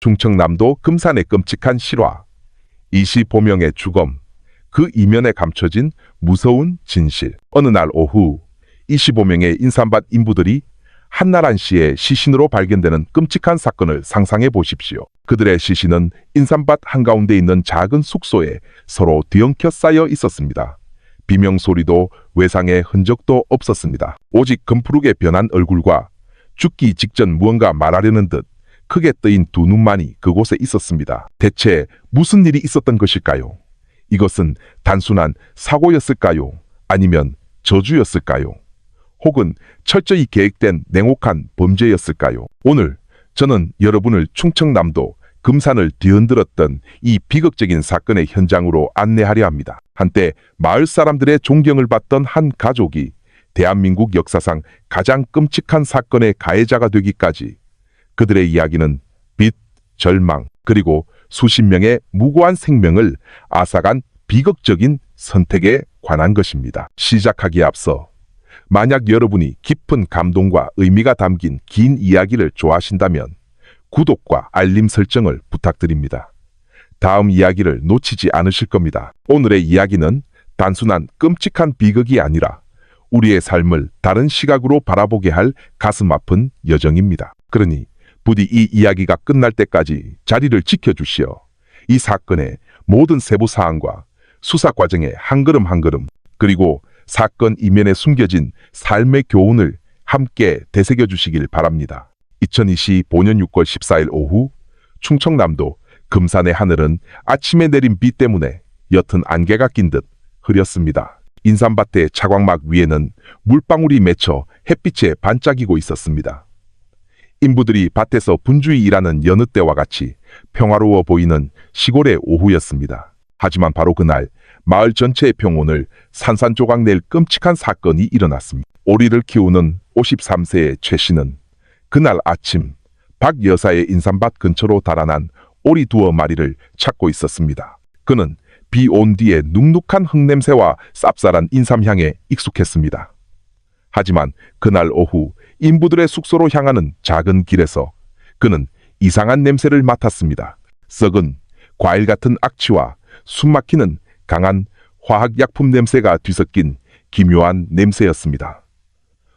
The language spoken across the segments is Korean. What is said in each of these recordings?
충청남도 금산의 끔찍한 실화, 이시보명의 주검, 그 이면에 감춰진 무서운 진실. 어느 날 오후 이시보명의 인삼밭 인부들이 한나란 씨의 시신으로 발견되는 끔찍한 사건을 상상해 보십시오. 그들의 시신은 인삼밭 한가운데 있는 작은 숙소에 서로 뒤엉켜 쌓여 있었습니다. 비명소리도 외상의 흔적도 없었습니다. 오직 금푸르게 변한 얼굴과 죽기 직전 무언가 말하려는 듯 크게 뜨인 두 눈만이 그곳에 있었습니다. 대체 무슨 일이 있었던 것일까요? 이것은 단순한 사고였을까요? 아니면 저주였을까요? 혹은 철저히 계획된 냉혹한 범죄였을까요? 오늘 저는 여러분을 충청남도 금산을 뒤흔들었던 이 비극적인 사건의 현장으로 안내하려 합니다. 한때 마을 사람들의 존경을 받던 한 가족이 대한민국 역사상 가장 끔찍한 사건의 가해자가 되기까지, 그들의 이야기는 빚, 절망, 그리고 수십 명의 무고한 생명을 앗아간 비극적인 선택에 관한 것입니다. 시작하기에 앞서 만약 여러분이 깊은 감동과 의미가 담긴 긴 이야기를 좋아하신다면 구독과 알림 설정을 부탁드립니다. 다음 이야기를 놓치지 않으실 겁니다. 오늘의 이야기는 단순한 끔찍한 비극이 아니라 우리의 삶을 다른 시각으로 바라보게 할 가슴 아픈 여정입니다. 그러니 부디 이 이야기가 끝날 때까지 자리를 지켜주시어 이 사건의 모든 세부 사항과 수사 과정의 한 걸음 한 걸음, 그리고 사건 이면에 숨겨진 삶의 교훈을 함께 되새겨 주시길 바랍니다. 2025년 6월 14일 오후 충청남도 금산의 하늘은 아침에 내린 비 때문에 옅은 안개가 낀 듯 흐렸습니다. 인삼밭의 차광막 위에는 물방울이 맺혀 햇빛에 반짝이고 있었습니다. 인부들이 밭에서 분주히 일하는 여느 때와 같이 평화로워 보이는 시골의 오후였습니다. 하지만 바로 그날 마을 전체의 평온을 산산조각 낼 끔찍한 사건이 일어났습니다. 오리를 키우는 53세의 최 씨는 그날 아침 박 여사의 인삼밭 근처로 달아난 오리 두어 마리를 찾고 있었습니다. 그는 비 온 뒤에 눅눅한 흙냄새와 쌉쌀한 인삼향에 익숙했습니다. 하지만 그날 오후 인부들의 숙소로 향하는 작은 길에서 그는 이상한 냄새를 맡았습니다. 썩은 과일 같은 악취와 숨막히는 강한 화학약품 냄새가 뒤섞인 기묘한 냄새였습니다.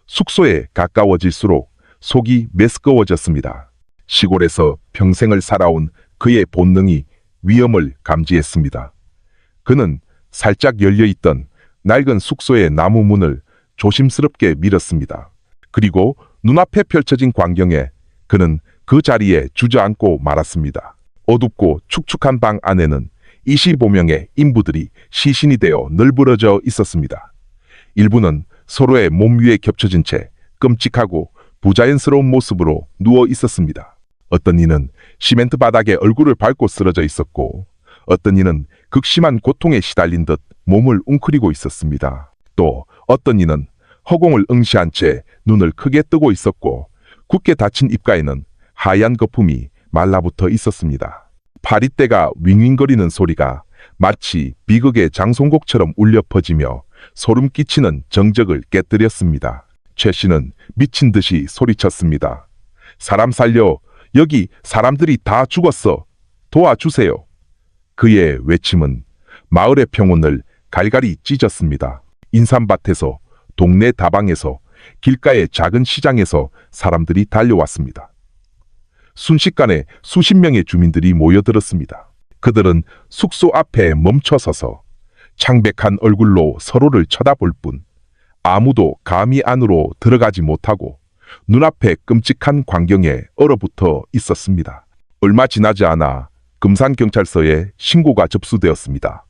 숙소에 가까워질수록 속이 메스꺼워졌습니다. 시골에서 평생을 살아온 그의 본능이 위험을 감지했습니다. 그는 살짝 열려있던 낡은 숙소의 나무 문을 조심스럽게 밀었습니다. 그리고 눈앞에 펼쳐진 광경에 그는 그 자리에 주저앉고 말았습니다. 어둡고 축축한 방 안에는 이시보명의 인부들이 시신이 되어 널브러져 있었습니다. 일부는 서로의 몸 위에 겹쳐진 채 끔찍하고 부자연스러운 모습으로 누워 있었습니다. 어떤 이는 시멘트 바닥에 얼굴을 밟고 쓰러져 있었고, 어떤 이는 극심한 고통에 시달린 듯 몸을 웅크리고 있었습니다. 또 어떤 이는 허공을 응시한 채 눈을 크게 뜨고 있었고, 굳게 닫힌 입가에는 하얀 거품이 말라붙어 있었습니다. 파리떼가 윙윙거리는 소리가 마치 비극의 장송곡처럼 울려 퍼지며 소름 끼치는 정적을 깨뜨렸습니다. 최 씨는 미친 듯이 소리쳤습니다. 사람 살려! 여기 사람들이 다 죽었어! 도와주세요! 그의 외침은 마을의 평온을 갈갈이 찢었습니다. 인삼밭에서, 동네 다방에서, 길가의 작은 시장에서 사람들이 달려왔습니다. 순식간에 수십 명의 주민들이 모여들었습니다. 그들은 숙소 앞에 멈춰서서 창백한 얼굴로 서로를 쳐다볼 뿐 아무도 감히 안으로 들어가지 못하고 눈앞에 끔찍한 광경에 얼어붙어 있었습니다. 얼마 지나지 않아 금산경찰서에 신고가 접수되었습니다.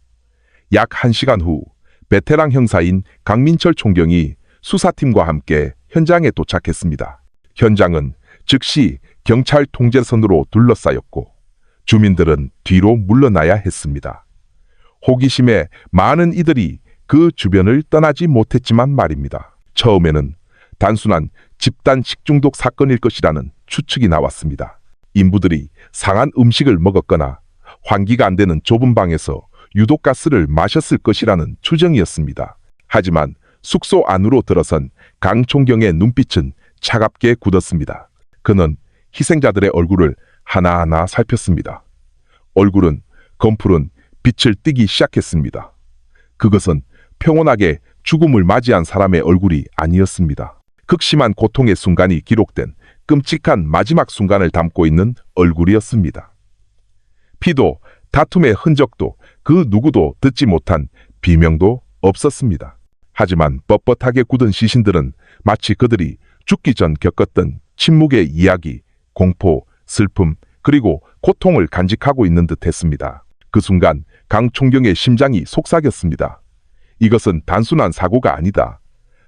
약 1시간 후 베테랑 형사인 강민철 총경이 수사팀과 함께 현장에 도착했습니다. 현장은 즉시 경찰 통제선으로 둘러싸였고 주민들은 뒤로 물러나야 했습니다. 호기심에 많은 이들이 그 주변을 떠나지 못했지만 말입니다. 처음에는 단순한 집단 식중독 사건일 것이라는 추측이 나왔습니다. 인부들이 상한 음식을 먹었거나 환기가 안 되는 좁은 방에서 유독가스를 마셨을 것이라는 추정이었습니다. 하지만 숙소 안으로 들어선 강 총경의 눈빛은 차갑게 굳었습니다. 그는 희생자들의 얼굴을 하나하나 살폈습니다. 얼굴은 검푸른 빛을 띠기 시작했습니다. 그것은 평온하게 죽음을 맞이한 사람의 얼굴이 아니었습니다. 극심한 고통의 순간이 기록된 끔찍한 마지막 순간을 담고 있는 얼굴이었습니다. 피도 다툼의 흔적도 그 누구도 듣지 못한 비명도 없었습니다. 하지만 뻣뻣하게 굳은 시신들은 마치 그들이 죽기 전 겪었던 침묵의 이야기, 공포, 슬픔, 그리고 고통을 간직하고 있는 듯 했습니다. 그 순간 강 총경의 심장이 속삭였습니다. 이것은 단순한 사고가 아니다.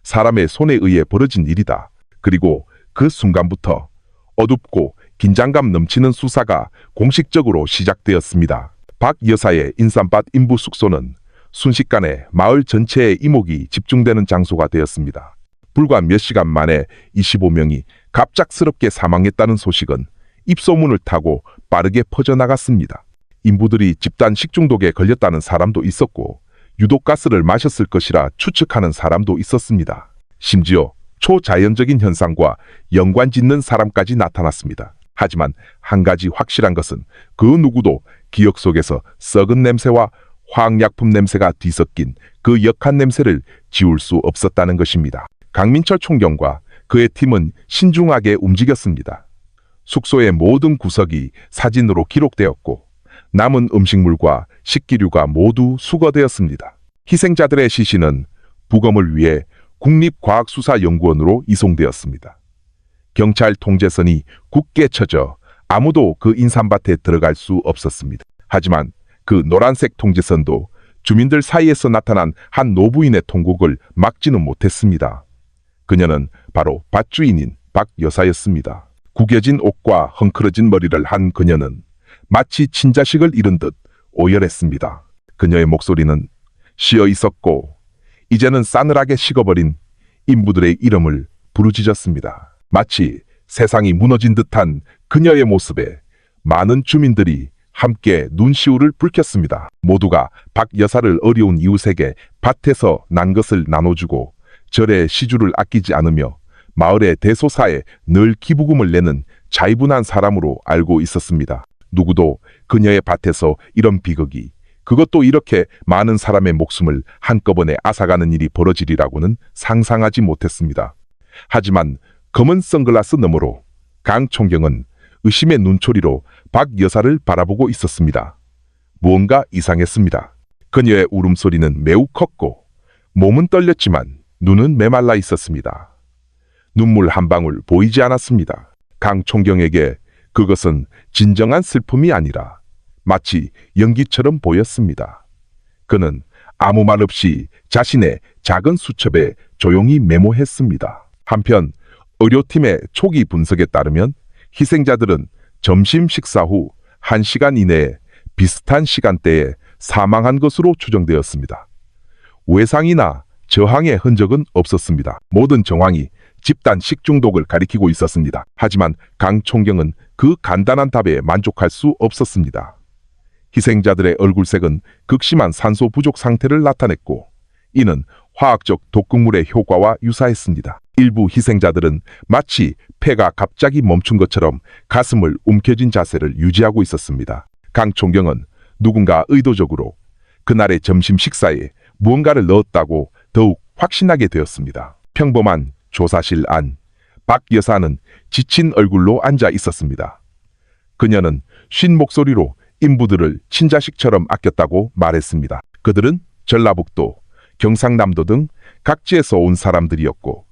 사람의 손에 의해 벌어진 일이다. 그리고 그 순간부터 어둡고 긴장감 넘치는 수사가 공식적으로 시작되었습니다. 박 여사의 인삼밭 인부 숙소는 순식간에 마을 전체의 이목이 집중되는 장소가 되었습니다. 불과 몇 시간 만에 25명이 갑작스럽게 사망했다는 소식은 입소문을 타고 빠르게 퍼져나갔습니다. 인부들이 집단 식중독에 걸렸다는 사람도 있었고 유독가스를 마셨을 것이라 추측하는 사람도 있었습니다. 심지어 초자연적인 현상과 연관짓는 사람까지 나타났습니다. 하지만 한 가지 확실한 것은 그 누구도 기억 속에서 썩은 냄새와 화학약품 냄새가 뒤섞인 그 역한 냄새를 지울 수 없었다는 것입니다. 강민철 총경과 그의 팀은 신중하게 움직였습니다. 숙소의 모든 구석이 사진으로 기록되었고 남은 음식물과 식기류가 모두 수거되었습니다. 희생자들의 시신은 부검을 위해 국립과학수사연구원으로 이송되었습니다. 경찰 통제선이 굳게 쳐져 아무도 그 인삼밭에 들어갈 수 없었습니다. 하지만 그 노란색 통제선도 주민들 사이에서 나타난 한 노부인의 통곡을 막지는 못했습니다. 그녀는 바로 밭주인인 박 여사였습니다. 구겨진 옷과 헝클어진 머리를 한 그녀는 마치 친자식을 잃은 듯 오열했습니다. 그녀의 목소리는 쉬어 있었고 이제는 싸늘하게 식어버린 인부들의 이름을 부르짖었습니다. 마치 세상이 무너진 듯한 그녀의 모습에 많은 주민들이 함께 눈시울을 붉혔습니다. 모두가 박 여사를 어려운 이웃에게 밭에서 난 것을 나눠주고 절의 시주를 아끼지 않으며 마을의 대소사에 늘 기부금을 내는 자이분한 사람으로 알고 있었습니다. 누구도 그녀의 밭에서 이런 비극이, 그것도 이렇게 많은 사람의 목숨을 한꺼번에 앗아가는 일이 벌어지리라고는 상상하지 못했습니다. 하지만 검은 선글라스 너머로 강 총경은 의심의 눈초리로 박 여사를 바라보고 있었습니다. 무언가 이상했습니다. 그녀의 울음소리는 매우 컸고 몸은 떨렸지만 눈은 메말라 있었습니다. 눈물 한 방울 보이지 않았습니다. 강 총경에게 그것은 진정한 슬픔이 아니라 마치 연기처럼 보였습니다. 그는 아무 말 없이 자신의 작은 수첩에 조용히 메모했습니다. 한편 의료팀의 초기 분석에 따르면 희생자들은 점심 식사 후 1시간 이내에 비슷한 시간대에 사망한 것으로 추정되었습니다. 외상이나 저항의 흔적은 없었습니다. 모든 정황이 집단 식중독을 가리키고 있었습니다. 하지만 강 총경은 그 간단한 답에 만족할 수 없었습니다. 희생자들의 얼굴색은 극심한 산소 부족 상태를 나타냈고 이는 화학적 독극물의 효과와 유사했습니다. 일부 희생자들은 마치 폐가 갑자기 멈춘 것처럼 가슴을 움켜쥔 자세를 유지하고 있었습니다. 강 총경은 누군가 의도적으로 그날의 점심 식사에 무언가를 넣었다고 더욱 확신하게 되었습니다. 평범한 조사실 안, 박 여사는 지친 얼굴로 앉아 있었습니다. 그녀는 쉰 목소리로 인부들을 친자식처럼 아꼈다고 말했습니다. 그들은 전라북도, 경상남도 등 각지에서 온 사람들이었고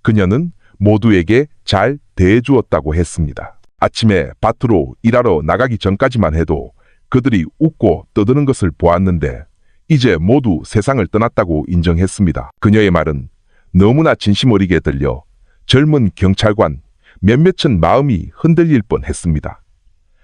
그녀는 모두에게 잘 대해주었다고 했습니다. 아침에 밭으로 일하러 나가기 전까지만 해도 그들이 웃고 떠드는 것을 보았는데 이제 모두 세상을 떠났다고 인정했습니다. 그녀의 말은 너무나 진심 어리게 들려 젊은 경찰관 몇몇은 마음이 흔들릴 뻔했습니다.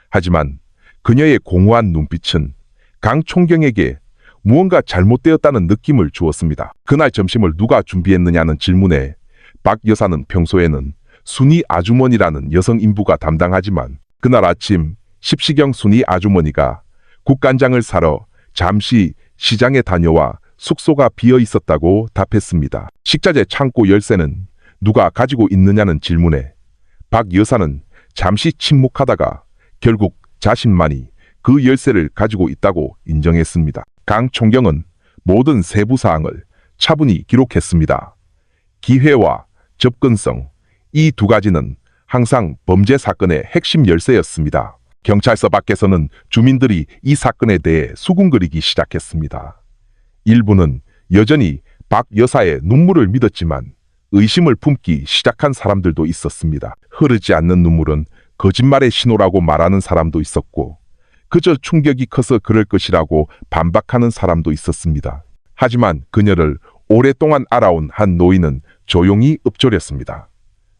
하지만 그녀의 공허한 눈빛은 강 총경에게 무언가 잘못되었다는 느낌을 주었습니다. 그날 점심을 누가 준비했느냐는 질문에 박 여사는 평소에는 순이 아주머니라는 여성 인부가 담당하지만 그날 아침 십시경 순이 아주머니가 국간장을 사러 잠시 시장에 다녀와 숙소가 비어 있었다고 답했습니다. 식자재 창고 열쇠는 누가 가지고 있느냐는 질문에 박 여사는 잠시 침묵하다가 결국 자신만이 그 열쇠를 가지고 있다고 인정했습니다. 강 총경은 모든 세부 사항을 차분히 기록했습니다. 기회와 접근성, 이 두 가지는 항상 범죄 사건의 핵심 열쇠였습니다. 경찰서 밖에서는 주민들이 이 사건에 대해 수군거리기 시작했습니다. 일부는 여전히 박 여사의 눈물을 믿었지만 의심을 품기 시작한 사람들도 있었습니다. 흐르지 않는 눈물은 거짓말의 신호라고 말하는 사람도 있었고, 그저 충격이 커서 그럴 것이라고 반박하는 사람도 있었습니다. 하지만 그녀를 오랫동안 알아온 한 노인은 조용히 읊조렸습니다.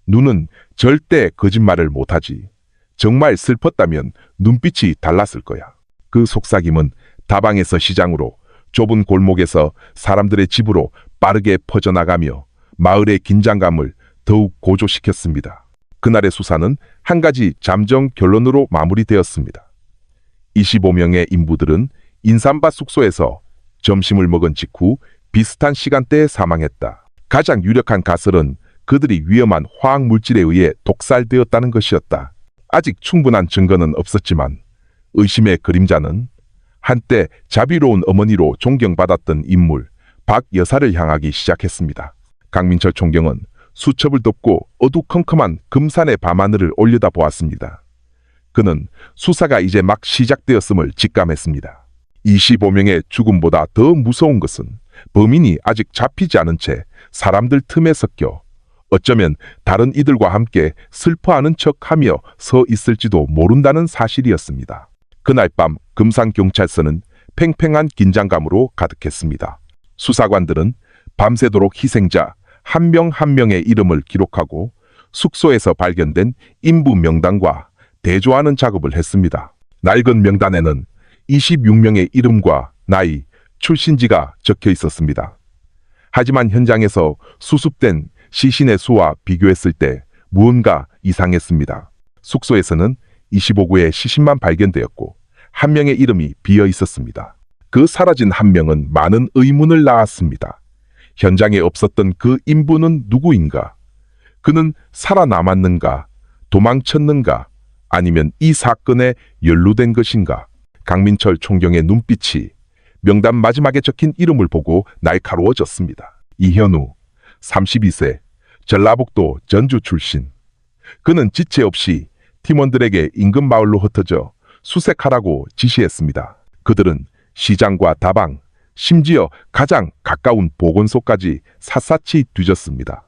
눈은 절대 거짓말을 못하지. 정말 슬펐다면 눈빛이 달랐을 거야. 그 속삭임은 다방에서 시장으로, 좁은 골목에서 사람들의 집으로 빠르게 퍼져나가며 마을의 긴장감을 더욱 고조시켰습니다. 그날의 수사는 한 가지 잠정 결론으로 마무리되었습니다. 25명의 인부들은 인삼밭 숙소에서 점심을 먹은 직후 비슷한 시간대에 사망했다. 가장 유력한 가설은 그들이 위험한 화학물질에 의해 독살되었다는 것이었다. 아직 충분한 증거는 없었지만 의심의 그림자는 한때 자비로운 어머니로 존경받았던 인물 박 여사를 향하기 시작했습니다. 강민철 총경은 수첩을 덮고 어두컴컴한 금산의 밤하늘을 올려다보았습니다. 그는 수사가 이제 막 시작되었음을 직감했습니다. 25명의 죽음보다 더 무서운 것은 범인이 아직 잡히지 않은 채 사람들 틈에 섞여 어쩌면 다른 이들과 함께 슬퍼하는 척하며 서 있을지도 모른다는 사실이었습니다. 그날 밤 금산경찰서는 팽팽한 긴장감으로 가득했습니다. 수사관들은 밤새도록 희생자 한 명 한 명의 이름을 기록하고 숙소에서 발견된 인부 명단과 대조하는 작업을 했습니다. 낡은 명단에는 26명의 이름과 나이, 출신지가 적혀 있었습니다. 하지만 현장에서 수습된 시신의 수와 비교했을 때 무언가 이상했습니다. 숙소에서는 25구의 시신만 발견되었고 한 명의 이름이 비어 있었습니다. 그 사라진 한 명은 많은 의문을 낳았습니다. 현장에 없었던 그 인부는 누구인가? 그는 살아남았는가? 도망쳤는가? 아니면 이 사건에 연루된 것인가? 강민철 총경의 눈빛이 명단 마지막에 적힌 이름을 보고 날카로워졌습니다. 이현우, 32세, 전라북도 전주 출신. 그는 지체 없이 팀원들에게 인근 마을로 흩어져 수색하라고 지시했습니다. 그들은 시장과 다방, 심지어 가장 가까운 보건소까지 샅샅이 뒤졌습니다.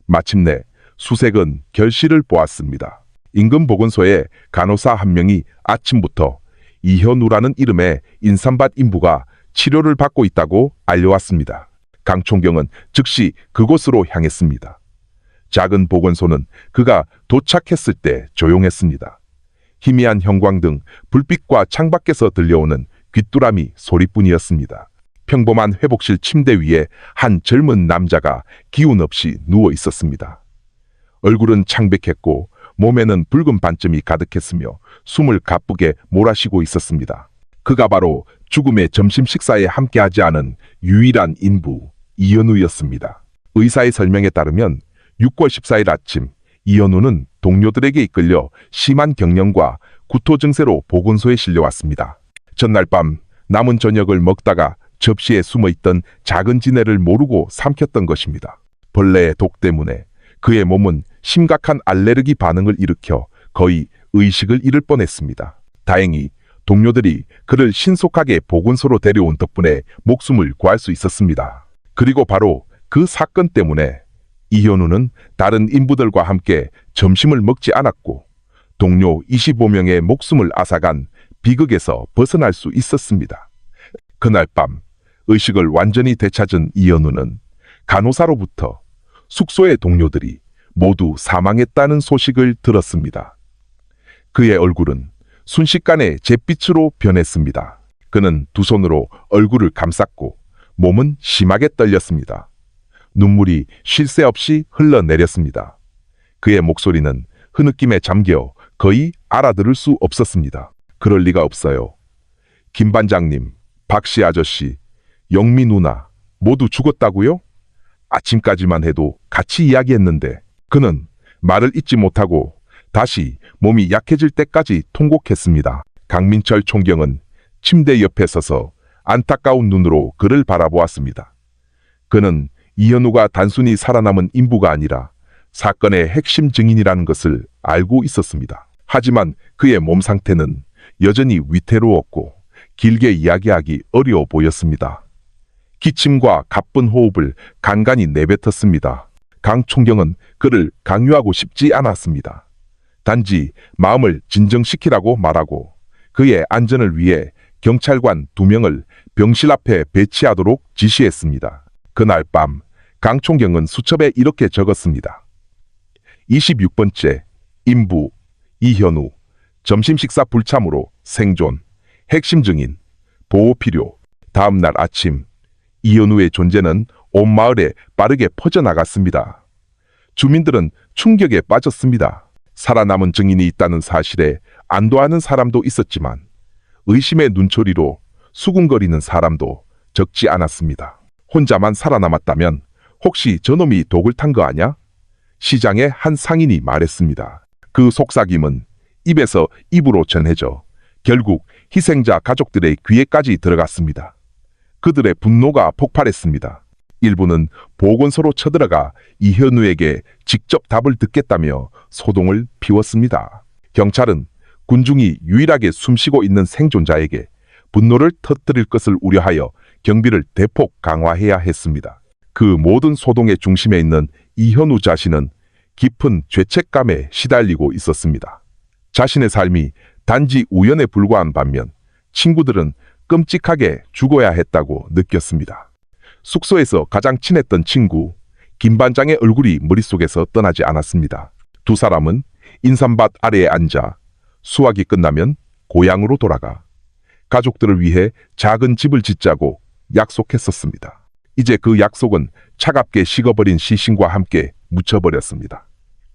마침내 수색은 결실을 보았습니다. 인근 보건소에 간호사 한 명이 아침부터 이현우라는 이름의 인삼밭 인부가 치료를 받고 있다고 알려왔습니다. 강 총경은 즉시 그곳으로 향했습니다. 작은 보건소는 그가 도착했을 때 조용했습니다. 희미한 형광등, 불빛과 창밖에서 들려오는 귀뚜라미 소리뿐이었습니다. 평범한 회복실 침대 위에 한 젊은 남자가 기운 없이 누워 있었습니다. 얼굴은 창백했고 몸에는 붉은 반점이 가득했으며 숨을 가쁘게 몰아쉬고 있었습니다. 그가 바로 죽음의 점심 식사에 함께하지 않은 유일한 인부 이현우였습니다. 의사의 설명에 따르면 6월 14일 아침 이현우는 동료들에게 이끌려 심한 경련과 구토 증세로 보건소에 실려왔습니다. 전날 밤 남은 저녁을 먹다가 접시에 숨어있던 작은 지네를 모르고 삼켰던 것입니다. 벌레의 독 때문에 그의 몸은 심각한 알레르기 반응을 일으켜 거의 의식을 잃을 뻔했습니다. 다행히 동료들이 그를 신속하게 보건소로 데려온 덕분에 목숨을 구할 수 있었습니다. 그리고 바로 그 사건 때문에 이현우는 다른 인부들과 함께 점심을 먹지 않았고 동료 25명의 목숨을 앗아간 비극에서 벗어날 수 있었습니다. 그날 밤 의식을 완전히 되찾은 이현우는 간호사로부터 숙소의 동료들이 모두 사망했다는 소식을 들었습니다. 그의 얼굴은 순식간에 잿빛으로 변했습니다. 그는 두 손으로 얼굴을 감쌌고 몸은 심하게 떨렸습니다. 눈물이 쉴 새 없이 흘러내렸습니다. 그의 목소리는 흐느낌에 잠겨 거의 알아들을 수 없었습니다. 그럴 리가 없어요. 김 반장님, 박씨 아저씨, 영미 누나 모두 죽었다고요? 아침까지만 해도 같이 이야기했는데. 그는 말을 잇지 못하고 다시 몸이 약해질 때까지 통곡했습니다. 강민철 총경은 침대 옆에 서서 안타까운 눈으로 그를 바라보았습니다. 그는 이현우가 단순히 살아남은 인부가 아니라 사건의 핵심 증인이라는 것을 알고 있었습니다. 하지만 그의 몸 상태는 여전히 위태로웠고 길게 이야기하기 어려워 보였습니다. 기침과 가쁜 호흡을 간간히 내뱉었습니다. 강 총경은 그를 강요하고 싶지 않았습니다. 단지 마음을 진정시키라고 말하고 그의 안전을 위해 경찰관 2명을 병실 앞에 배치하도록 지시했습니다. 그날 밤 강 총경은 수첩에 이렇게 적었습니다. 26번째, 인부, 이현우, 점심 식사 불참으로 생존, 핵심 증인, 보호 필요. 다음 날 아침, 이현우의 존재는 온 마을에 빠르게 퍼져나갔습니다. 주민들은 충격에 빠졌습니다. 살아남은 증인이 있다는 사실에 안도하는 사람도 있었지만 의심의 눈초리로 수군거리는 사람도 적지 않았습니다. 혼자만 살아남았다면 혹시 저놈이 독을 탄 거 아냐? 시장의 한 상인이 말했습니다. 그 속삭임은 입에서 입으로 전해져 결국 희생자 가족들의 귀에까지 들어갔습니다. 그들의 분노가 폭발했습니다. 일부는 보건소로 쳐들어가 이현우에게 직접 답을 듣겠다며 소동을 피웠습니다. 경찰은 군중이 유일하게 숨쉬고 있는 생존자에게 분노를 터뜨릴 것을 우려하여 경비를 대폭 강화해야 했습니다. 그 모든 소동의 중심에 있는 이현우 자신은 깊은 죄책감에 시달리고 있었습니다. 자신의 삶이 단지 우연에 불과한 반면 친구들은 끔찍하게 죽어야 했다고 느꼈습니다. 숙소에서 가장 친했던 친구 김반장의 얼굴이 머릿속에서 떠나지 않았습니다. 두 사람은 인삼밭 아래에 앉아 수확이 끝나면 고향으로 돌아가 가족들을 위해 작은 집을 짓자고 약속했었습니다. 이제 그 약속은 차갑게 식어버린 시신과 함께 묻혀버렸습니다.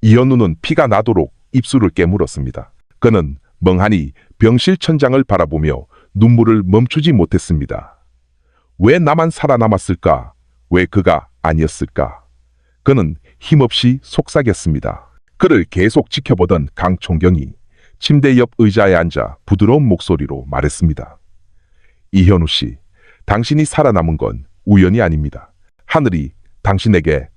이현우는 피가 나도록 입술을 깨물었습니다. 그는 멍하니 병실 천장을 바라보며 눈물을 멈추지 못했습니다. 왜 나만 살아남았을까? 왜 그가 아니었을까? 그는 힘없이 속삭였습니다. 그를 계속 지켜보던 강 총경이 침대 옆 의자에 앉아 부드러운 목소리로 말했습니다. 이현우 씨, 당신이 살아남은 건 우연이 아닙니다. 하늘이 당신에게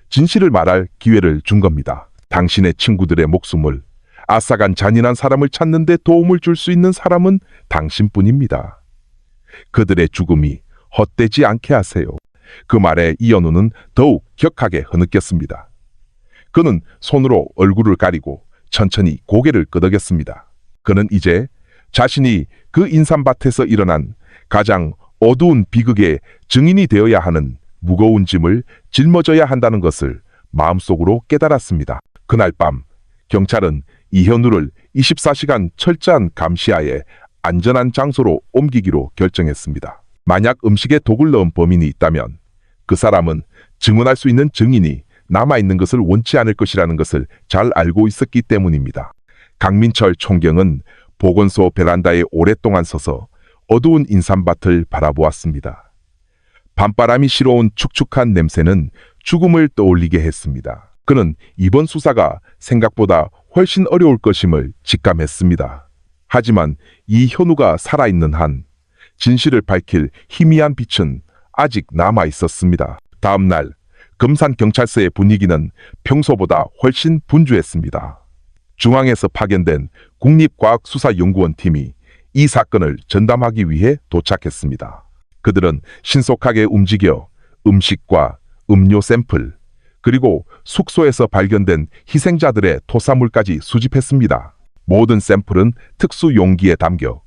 진실을 말할 기회를 준 겁니다. 당신의 친구들의 목숨을 앗아간 잔인한 사람을 찾는 데 도움을 줄 수 있는 사람은 당신뿐입니다. 그들의 죽음이 헛되지 않게 하세요. 그 말에 이현우는 더욱 격하게 흐느꼈습니다. 그는 손으로 얼굴을 가리고 천천히 고개를 끄덕였습니다. 그는 이제 자신이 그 인삼밭에서 일어난 가장 어두운 비극의 증인이 되어야 하는 무거운 짐을 짊어져야 한다는 것을 마음속으로 깨달았습니다. 그날 밤 경찰은 이현우를 24시간 철저한 감시하에 안전한 장소로 옮기기로 결정했습니다. 만약 음식에 독을 넣은 범인이 있다면 그 사람은 증언할 수 있는 증인이 남아있는 것을 원치 않을 것이라는 것을 잘 알고 있었기 때문입니다. 강민철 총경은 보건소 베란다에 오랫동안 서서 어두운 인삼밭을 바라보았습니다. 밤바람이 실어온 축축한 냄새는 죽음을 떠올리게 했습니다. 그는 이번 수사가 생각보다 훨씬 어려울 것임을 직감했습니다. 하지만 이현우가 살아있는 한 진실을 밝힐 희미한 빛은 아직 남아 있었습니다. 다음 날 금산경찰서의 분위기는 평소보다 훨씬 분주했습니다. 중앙에서 파견된 국립과학수사연구원 팀이 이 사건을 전담하기 위해 도착했습니다. 그들은 신속하게 움직여 음식과 음료 샘플, 그리고 숙소에서 발견된 희생자들의 토사물까지 수집했습니다. 모든 샘플은 특수 용기에 담겨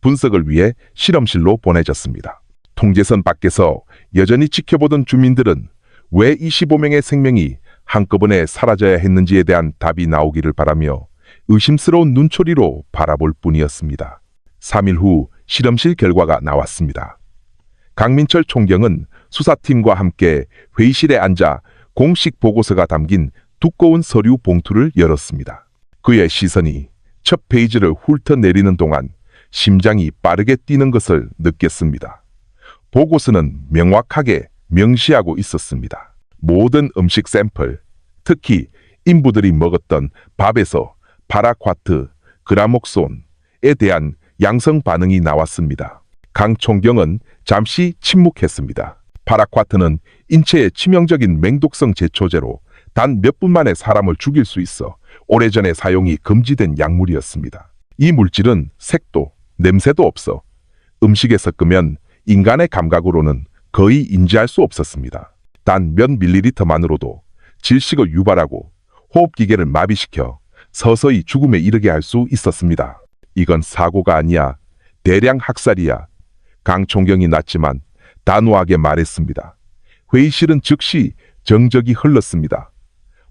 분석을 위해 실험실로 보내졌습니다. 통제선 밖에서 여전히 지켜보던 주민들은 왜 25명의 생명이 한꺼번에 사라져야 했는지에 대한 답이 나오기를 바라며 의심스러운 눈초리로 바라볼 뿐이었습니다. 3일 후 실험실 결과가 나왔습니다. 강민철 총경은 수사팀과 함께 회의실에 앉아 공식 보고서가 담긴 두꺼운 서류 봉투를 열었습니다. 그의 시선이 첫 페이지를 훑어내리는 동안 심장이 빠르게 뛰는 것을 느꼈습니다. 보고서는 명확하게 명시하고 있었습니다. 모든 음식 샘플, 특히 인부들이 먹었던 밥에서 파라콰트, 그라목손에 대한 양성 반응이 나왔습니다. 강 총경은 잠시 침묵했습니다. 파라콰트는 인체에 치명적인 맹독성 제초제로 단 몇 분 만에 사람을 죽일 수 있어 오래전에 사용이 금지된 약물이었습니다. 이 물질은 색도, 냄새도 없어 음식에 섞으면 인간의 감각으로는 거의 인지할 수 없었습니다. 단 몇 밀리리터만으로도 질식을 유발하고 호흡기계를 마비시켜 서서히 죽음에 이르게 할 수 있었습니다. 이건 사고가 아니야. 대량 학살이야. 강 총경이 났지만 단호하게 말했습니다. 회의실은 즉시 정적이 흘렀습니다.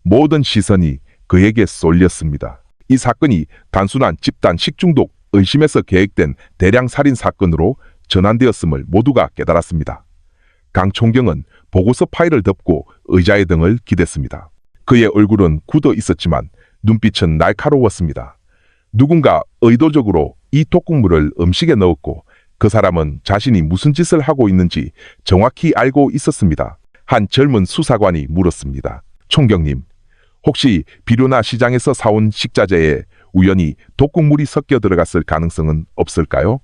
모든 시선이 그에게 쏠렸습니다. 이 사건이 단순한 집단 식중독 의심에서 계획된 대량 살인 사건으로 전환되었음을 모두가 깨달았습니다. 강 총경은 보고서 파일을 덮고 의자의 등을 기댔습니다. 그의 얼굴은 굳어 있었지만 눈빛은 날카로웠습니다. 누군가 의도적으로 이 독극물을 음식에 넣었고 그 사람은 자신이 무슨 짓을 하고 있는지 정확히 알고 있었습니다. 한 젊은 수사관이 물었습니다. 총경님, 혹시 비료나 시장에서 사온 식자재에 우연히 독극물이 섞여 들어갔을 가능성은 없을까요?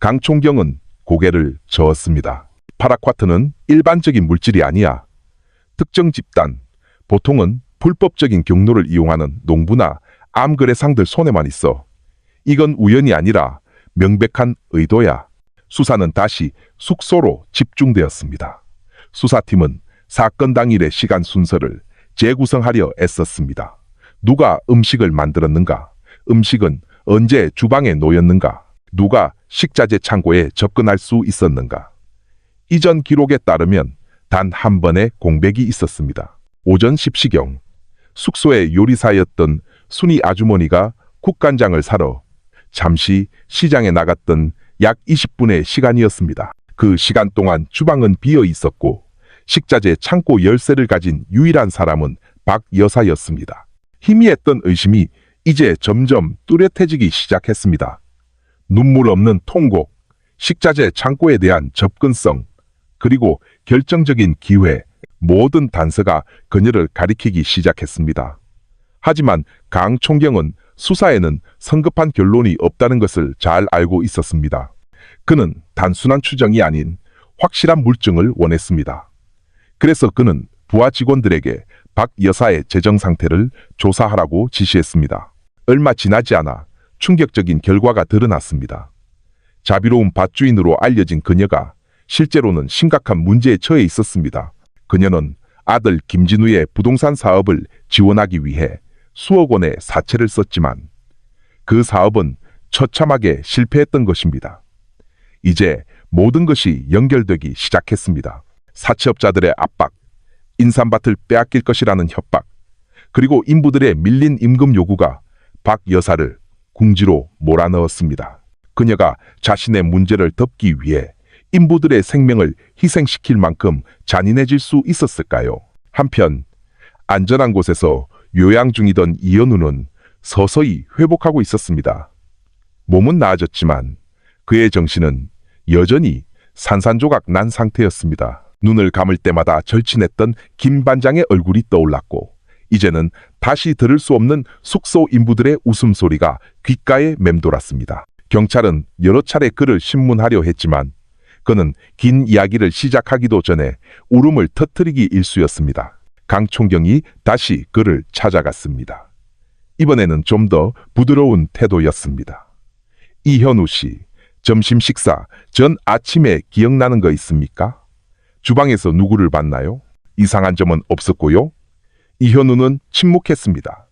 강 총경은 고개를 저었습니다. 파라콰트는 일반적인 물질이 아니야. 특정 집단, 보통은 불법적인 경로를 이용하는 농부나 암거래상들 손에만 있어. 이건 우연이 아니라 명백한 의도야. 수사는 다시 숙소로 집중되었습니다. 수사팀은 사건 당일의 시간 순서를 재구성하려 애썼습니다. 누가 음식을 만들었는가? 음식은 언제 주방에 놓였는가? 누가 식자재 창고에 접근할 수 있었는가? 이전 기록에 따르면 단 한 번의 공백이 있었습니다. 오전 10시경 숙소의 요리사였던 순이 아주머니가 국간장을 사러 잠시 시장에 나갔던 약 20분의 시간이었습니다. 그 시간 동안 주방은 비어 있었고 식자재 창고 열쇠를 가진 유일한 사람은 박 여사였습니다. 희미했던 의심이 이제 점점 뚜렷해지기 시작했습니다. 눈물 없는 통곡, 식자재 창고에 대한 접근성, 그리고 결정적인 기회, 모든 단서가 그녀를 가리키기 시작했습니다. 하지만 강 총경은 수사에는 성급한 결론이 없다는 것을 잘 알고 있었습니다. 그는 단순한 추정이 아닌 확실한 물증을 원했습니다. 그래서 그는 부하 직원들에게 박 여사의 재정 상태를 조사하라고 지시했습니다. 얼마 지나지 않아 충격적인 결과가 드러났습니다. 자비로운 밭주인으로 알려진 그녀가 실제로는 심각한 문제에 처해 있었습니다. 그녀는 아들 김진우의 부동산 사업을 지원하기 위해 수억 원의 사채를 썼지만 그 사업은 처참하게 실패했던 것입니다. 이제 모든 것이 연결되기 시작했습니다. 사채업자들의 압박, 인삼밭을 빼앗길 것이라는 협박, 그리고 인부들의 밀린 임금 요구가 박 여사를 궁지로 몰아넣었습니다. 그녀가 자신의 문제를 덮기 위해 인부들의 생명을 희생시킬 만큼 잔인해질 수 있었을까요? 한편 안전한 곳에서 요양 중이던 이현우는 서서히 회복하고 있었습니다. 몸은 나아졌지만 그의 정신은 여전히 산산조각 난 상태였습니다. 눈을 감을 때마다 절친했던 김 반장의 얼굴이 떠올랐고 이제는 다시 들을 수 없는 숙소 인부들의 웃음소리가 귓가에 맴돌았습니다. 경찰은 여러 차례 그를 신문하려 했지만 그는 긴 이야기를 시작하기도 전에 울음을 터뜨리기 일쑤였습니다. 강 총경이 다시 그를 찾아갔습니다. 이번에는 좀 더 부드러운 태도였습니다. 이현우 씨, 점심 식사 전 아침에 기억나는 거 있습니까? 주방에서 누구를 봤나요? 이상한 점은 없었고요. 이현우는 침묵했습니다.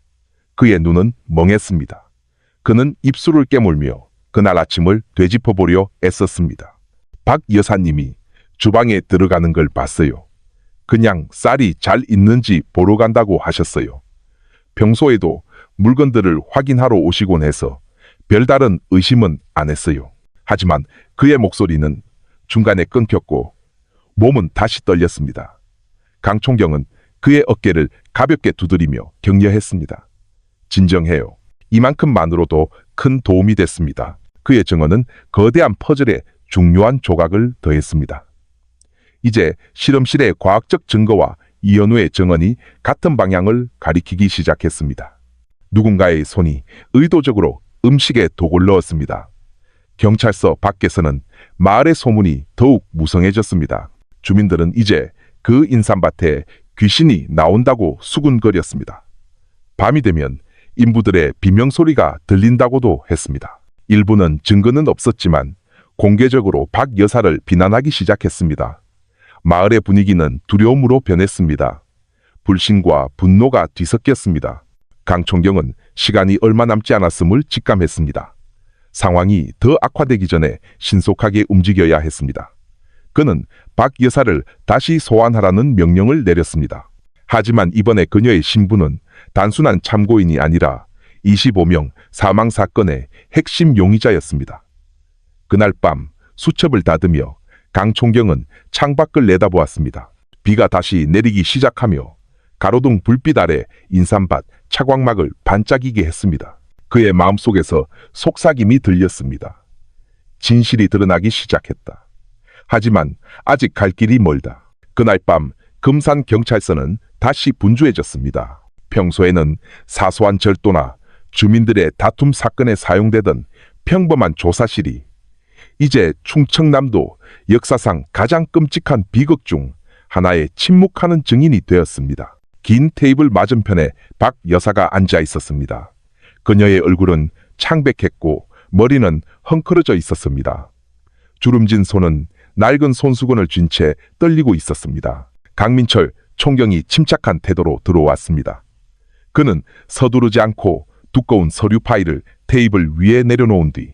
그의 눈은 멍했습니다. 그는 입술을 깨물며 그날 아침을 되짚어보려 애썼습니다. 박 여사님이 주방에 들어가는 걸 봤어요. 그냥 쌀이 잘 있는지 보러 간다고 하셨어요. 평소에도 물건들을 확인하러 오시곤 해서 별다른 의심은 안 했어요. 하지만 그의 목소리는 중간에 끊겼고 몸은 다시 떨렸습니다. 강 총경은 그의 어깨를 가볍게 두드리며 격려했습니다. 진정해요. 이만큼만으로도 큰 도움이 됐습니다. 그의 증언은 거대한 퍼즐에 중요한 조각을 더했습니다. 이제 실험실의 과학적 증거와 이현우의 증언이 같은 방향을 가리키기 시작했습니다. 누군가의 손이 의도적으로 음식에 독을 넣었습니다. 경찰서 밖에서는 마을의 소문이 더욱 무성해졌습니다. 주민들은 이제 그 인삼밭에 귀신이 나온다고 수군거렸습니다. 밤이 되면 인부들의 비명소리가 들린다고도 했습니다. 일부는 증거는 없었지만 공개적으로 박 여사를 비난하기 시작했습니다. 마을의 분위기는 두려움으로 변했습니다. 불신과 분노가 뒤섞였습니다. 강총경은 시간이 얼마 남지 않았음을 직감했습니다. 상황이 더 악화되기 전에 신속하게 움직여야 했습니다. 그는 박 여사를 다시 소환하라는 명령을 내렸습니다. 하지만 이번에 그녀의 신분은 단순한 참고인이 아니라 25명 사망 사건의 핵심 용의자였습니다. 그날 밤 수첩을 닫으며 강총경은 창밖을 내다보았습니다. 비가 다시 내리기 시작하며 가로등 불빛 아래 인삼밭 차광막을 반짝이게 했습니다. 그의 마음속에서 속삭임이 들렸습니다. 진실이 드러나기 시작했다. 하지만 아직 갈 길이 멀다. 그날 밤 금산 경찰서는 다시 분주해졌습니다. 평소에는 사소한 절도나 주민들의 다툼 사건에 사용되던 평범한 조사실이 이제 충청남도 역사상 가장 끔찍한 비극 중 하나의 침묵하는 증인이 되었습니다. 긴 테이블 맞은편에 박 여사가 앉아 있었습니다. 그녀의 얼굴은 창백했고 머리는 헝클어져 있었습니다. 주름진 손은 낡은 손수건을 쥔 채 떨리고 있었습니다. 강민철 총경이 침착한 태도로 들어왔습니다. 그는 서두르지 않고 두꺼운 서류 파일을 테이블 위에 내려놓은 뒤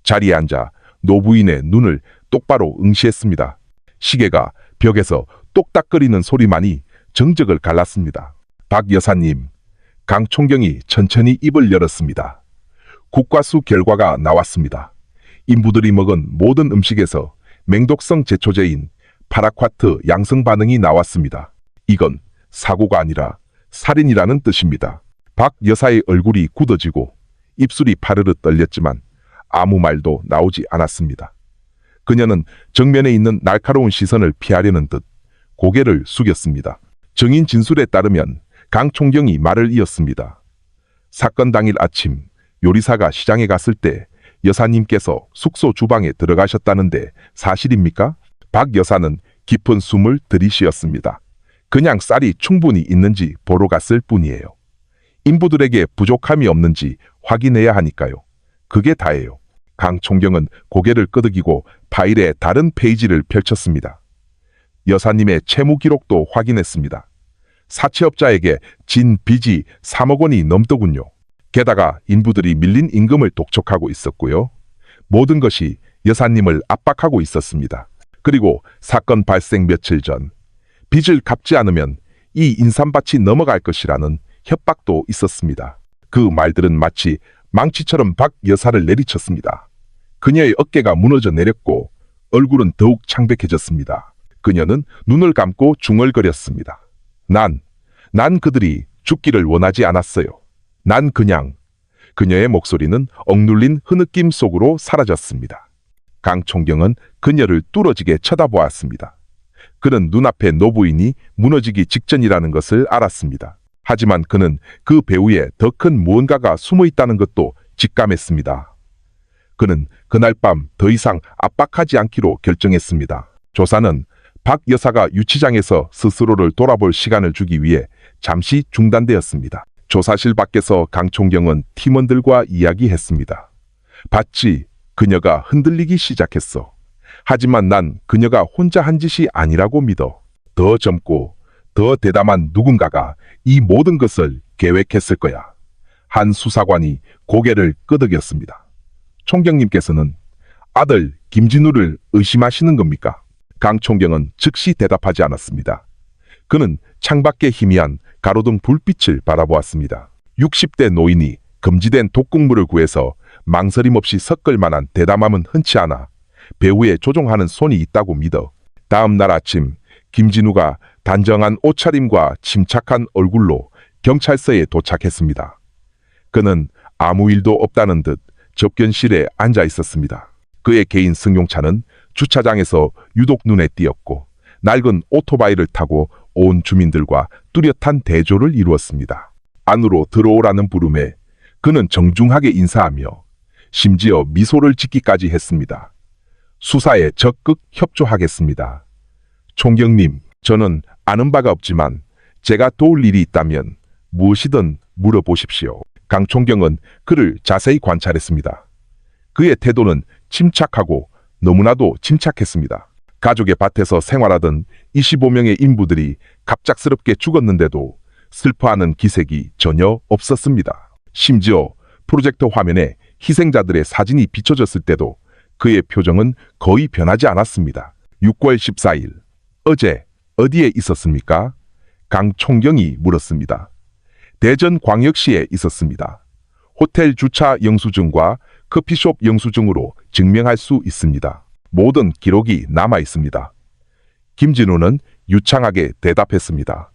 자리에 앉아 노부인의 눈을 똑바로 응시했습니다. 시계가 벽에서 똑딱거리는 소리만이 정적을 갈랐습니다. 박 여사님, 강 총경이 천천히 입을 열었습니다. 국과수 결과가 나왔습니다. 인부들이 먹은 모든 음식에서 맹독성 제초제인 파라콰트 양성 반응이 나왔습니다. 이건 사고가 아니라 살인이라는 뜻입니다. 박 여사의 얼굴이 굳어지고 입술이 파르르 떨렸지만 아무 말도 나오지 않았습니다. 그녀는 정면에 있는 날카로운 시선을 피하려는 듯 고개를 숙였습니다. 증인 진술에 따르면 강 총경이 말을 이었습니다. 사건 당일 아침 요리사가 시장에 갔을 때 여사님께서 숙소 주방에 들어가셨다는데 사실입니까? 박 여사는 깊은 숨을 들이쉬었습니다. 그냥 쌀이 충분히 있는지 보러 갔을 뿐이에요. 인부들에게 부족함이 없는지 확인해야 하니까요. 그게 다예요. 강 총경은 고개를 끄덕이고 파일의 다른 페이지를 펼쳤습니다. 여사님의 채무 기록도 확인했습니다. 사채업자에게 진 빚이 3억 원이 넘더군요. 게다가 인부들이 밀린 임금을 독촉하고 있었고요. 모든 것이 여사님을 압박하고 있었습니다. 그리고 사건 발생 며칠 전 빚을 갚지 않으면 이 인삼밭이 넘어갈 것이라는 협박도 있었습니다. 그 말들은 마치 망치처럼 박 여사를 내리쳤습니다. 그녀의 어깨가 무너져 내렸고 얼굴은 더욱 창백해졌습니다. 그녀는 눈을 감고 중얼거렸습니다. 난 그들이 죽기를 원하지 않았어요. 난 그냥... 그녀의 목소리는 억눌린 흐느낌 속으로 사라졌습니다. 강 총경은 그녀를 뚫어지게 쳐다보았습니다. 그는 눈앞에 노부인이 무너지기 직전이라는 것을 알았습니다. 하지만 그는 그 배후에 더 큰 무언가가 숨어 있다는 것도 직감했습니다. 그는 그날 밤 더 이상 압박하지 않기로 결정했습니다. 조사는 박 여사가 유치장에서 스스로를 돌아볼 시간을 주기 위해 잠시 중단되었습니다. 조사실 밖에서 강 총경은 팀원들과 이야기했습니다. 봤지? 그녀가 흔들리기 시작했어. 하지만 난 그녀가 혼자 한 짓이 아니라고 믿어. 더 젊고 더 대담한 누군가가 이 모든 것을 계획했을 거야. 한 수사관이 고개를 끄덕였습니다. 총경님께서는 아들 김진우를 의심하시는 겁니까? 강 총경은 즉시 대답하지 않았습니다. 그는 창밖에 희미한 가로등 불빛을 바라보았습니다. 60대 노인이 금지된 독극물을 구해서 망설임 없이 섞을 만한 대담함은 흔치 않아 배후에 조종하는 손이 있다고 믿어. 다음 날 아침 김진우가 단정한 옷차림과 침착한 얼굴로 경찰서에 도착했습니다. 그는 아무 일도 없다는 듯 접견실에 앉아 있었습니다. 그의 개인 승용차는 주차장에서 유독 눈에 띄었고 낡은 오토바이를 타고 온 주민들과 뚜렷한 대조를 이루었습니다. 안으로 들어오라는 부름에 그는 정중하게 인사하며 심지어 미소를 짓기까지 했습니다. 수사에 적극 협조하겠습니다. 총경님, 저는 아는 바가 없지만 제가 도울 일이 있다면 무엇이든 물어보십시오. 강 총경은 그를 자세히 관찰했습니다. 그의 태도는 침착하고 너무나도 침착했습니다. 가족의 밭에서 생활하던 25명의 인부들이 갑작스럽게 죽었는데도 슬퍼하는 기색이 전혀 없었습니다. 심지어 프로젝터 화면에 희생자들의 사진이 비춰졌을 때도 그의 표정은 거의 변하지 않았습니다. 6월 14일, 어제 어디에 있었습니까? 강 총경이 물었습니다. 대전광역시에 있었습니다. 호텔 주차 영수증과 커피숍 영수증으로 증명할 수 있습니다. 모든 기록이 남아 있습니다. 김진우는 유창하게 대답했습니다.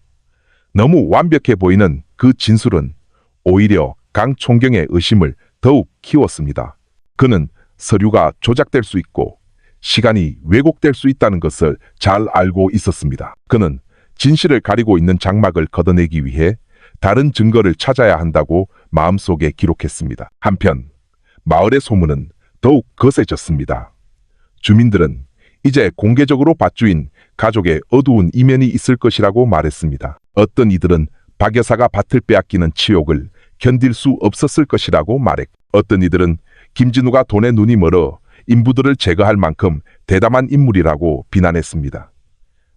너무 완벽해 보이는 그 진술은 오히려 강 총경의 의심을 더욱 키웠습니다. 그는 서류가 조작될 수 있고 시간이 왜곡될 수 있다는 것을 잘 알고 있었습니다. 그는 진실을 가리고 있는 장막을 걷어내기 위해 다른 증거를 찾아야 한다고 마음속에 기록했습니다. 한편 마을의 소문은 더욱 거세졌습니다. 주민들은 이제 공개적으로 밭주인 가족의 어두운 이면이 있을 것이라고 말했습니다. 어떤 이들은 박 여사가 밭을 빼앗기는 치욕을 견딜 수 없었을 것이라고 말했고, 어떤 이들은 김진우가 돈에 눈이 멀어 인부들을 제거할 만큼 대담한 인물이라고 비난했습니다.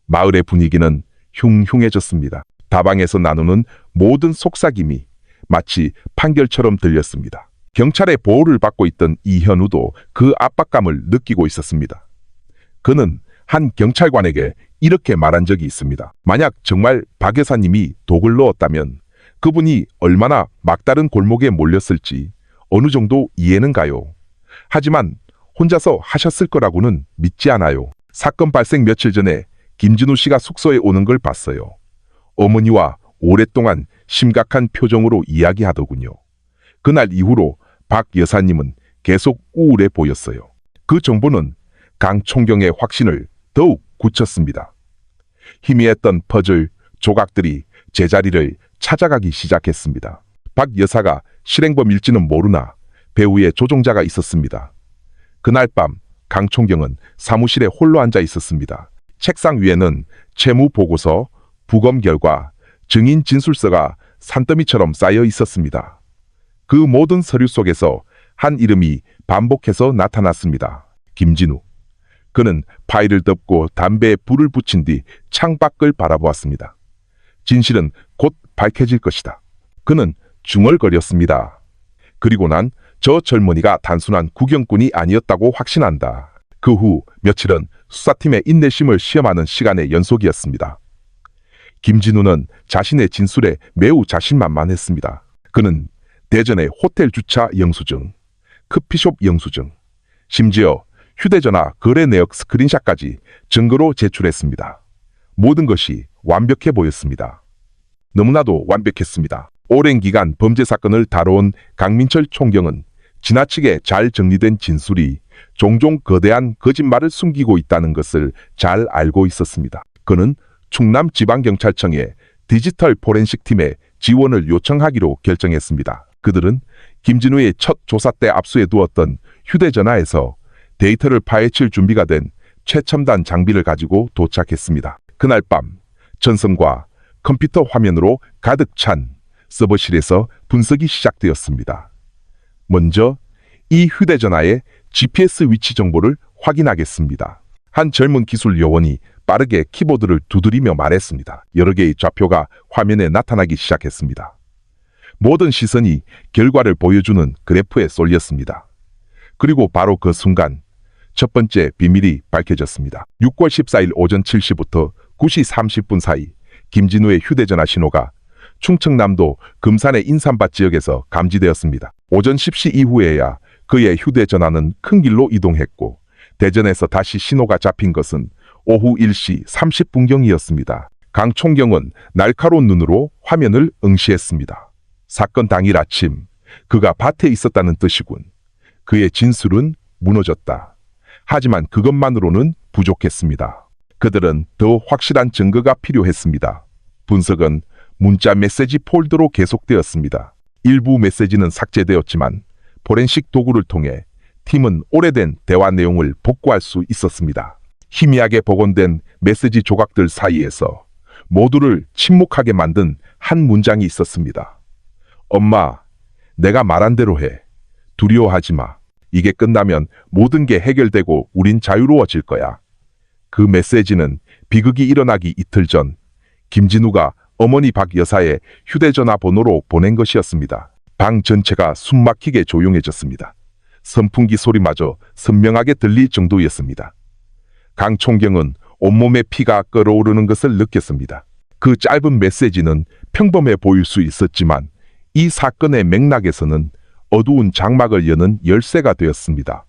마을의 분위기는 흉흉해졌습니다. 다방에서 나누는 모든 속삭임이 마치 판결처럼 들렸습니다. 경찰의 보호를 받고 있던 이현우도 그 압박감을 느끼고 있었습니다. 그는 한 경찰관에게 이렇게 말한 적이 있습니다. 만약 정말 박 여사님이 독을 넣었다면 그분이 얼마나 막다른 골목에 몰렸을지 어느 정도 이해는 가요. 하지만 혼자서 하셨을 거라고는 믿지 않아요. 사건 발생 며칠 전에 김진우 씨가 숙소에 오는 걸 봤어요. 어머니와 오랫동안 심각한 표정으로 이야기하더군요. 그날 이후로 박 여사님은 계속 우울해 보였어요. 그 정보는 강 총경의 확신을 더욱 굳혔습니다. 희미했던 퍼즐 조각들이 제자리를 찾아가기 시작했습니다. 박 여사가 실행범일지는 모르나 배우의 조종자가 있었습니다. 그날 밤 강 총경은 사무실에 홀로 앉아 있었습니다. 책상 위에는 채무 보고서, 부검 결과, 증인 진술서가 산더미처럼 쌓여 있었습니다. 그 모든 서류 속에서 한 이름이 반복해서 나타났습니다. 김진우. 그는 파일을 덮고 담배에 불을 붙인 뒤 창밖을 바라보았습니다. 진실은 곧 밝혀질 것이다. 그는 중얼거렸습니다. 그리고 난 저 젊은이가 단순한 구경꾼이 아니었다고 확신한다. 그 후 며칠은 수사팀의 인내심을 시험하는 시간의 연속이었습니다. 김진우는 자신의 진술에 매우 자신만만했습니다. 그는 대전의 호텔 주차 영수증, 커피숍 영수증, 심지어 휴대전화 거래 내역 스크린샷까지 증거로 제출했습니다. 모든 것이 완벽해 보였습니다. 너무나도 완벽했습니다. 오랜 기간 범죄 사건을 다뤄온 강민철 총경은 지나치게 잘 정리된 진술이 종종 거대한 거짓말을 숨기고 있다는 것을 잘 알고 있었습니다. 그는 충남지방경찰청의 디지털 포렌식 팀에 지원을 요청하기로 결정했습니다. 그들은 김진우의 첫 조사 때 압수해 두었던 휴대전화에서 데이터를 파헤칠 준비가 된 최첨단 장비를 가지고 도착했습니다. 그날 밤 전선과 컴퓨터 화면으로 가득 찬 서버실에서 분석이 시작되었습니다. 먼저 이 휴대전화의 GPS 위치 정보를 확인하겠습니다. 한 젊은 기술 요원이 빠르게 키보드를 두드리며 말했습니다. 여러 개의 좌표가 화면에 나타나기 시작했습니다. 모든 시선이 결과를 보여주는 그래프에 쏠렸습니다. 그리고 바로 그 순간 첫 번째 비밀이 밝혀졌습니다. 6월 14일 오전 7시부터 9시 30분 사이 김진우의 휴대전화 신호가 충청남도 금산의 인삼밭 지역에서 감지되었습니다. 오전 10시 이후에야 그의 휴대전화는 큰 길로 이동했고 대전에서 다시 신호가 잡힌 것은 오후 1시 30분경이었습니다. 강 총경은 날카로운 눈으로 화면을 응시했습니다. 사건 당일 아침 그가 밭에 있었다는 뜻이군. 그의 진술은 무너졌다. 하지만 그것만으로는 부족했습니다. 그들은 더 확실한 증거가 필요했습니다. 분석은 문자 메시지 폴더로 계속되었습니다. 일부 메시지는 삭제되었지만 포렌식 도구를 통해 팀은 오래된 대화 내용을 복구할 수 있었습니다. 희미하게 복원된 메시지 조각들 사이에서 모두를 침묵하게 만든 한 문장이 있었습니다. 엄마, 내가 말한 대로 해. 두려워하지 마. 이게 끝나면 모든 게 해결되고 우린 자유로워질 거야. 그 메시지는 비극이 일어나기 이틀 전 김진우가 어머니 박 여사의 휴대전화 번호로 보낸 것이었습니다. 방 전체가 숨막히게 조용해졌습니다. 선풍기 소리마저 선명하게 들릴 정도였습니다. 강 총경은 온몸에 피가 끓어오르는 것을 느꼈습니다. 그 짧은 메시지는 평범해 보일 수 있었지만 이 사건의 맥락에서는 어두운 장막을 여는 열쇠가 되었습니다.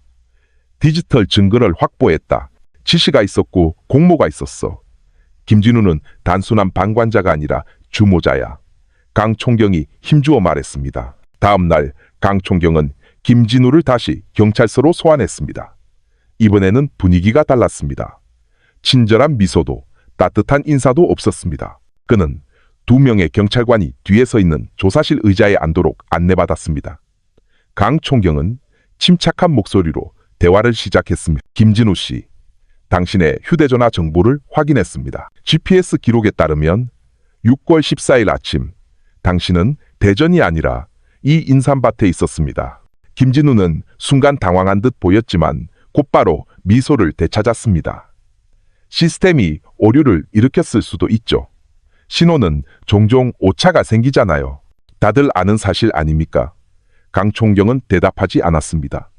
디지털 증거를 확보했다. 지시가 있었고 공모가 있었어. 김진우는 단순한 방관자가 아니라 주모자야. 강 총경이 힘주어 말했습니다. 다음 날 강 총경은 김진우를 다시 경찰서로 소환했습니다. 이번에는 분위기가 달랐습니다. 친절한 미소도 따뜻한 인사도 없었습니다. 그는 2명의 경찰관이 뒤에 서 있는 조사실 의자에 앉도록 안내받았습니다. 강 총경은 침착한 목소리로 대화를 시작했습니다. 김진우 씨, 당신의 휴대전화 정보를 확인했습니다. GPS 기록에 따르면 6월 14일 아침 당신은 대전이 아니라 이 인삼밭에 있었습니다. 김진우는 순간 당황한 듯 보였지만 곧바로 미소를 되찾았습니다. 시스템이 오류를 일으켰을 수도 있죠. 신호는 종종 오차가 생기잖아요. 다들 아는 사실 아닙니까? 강 총경은 대답하지 않았습니다.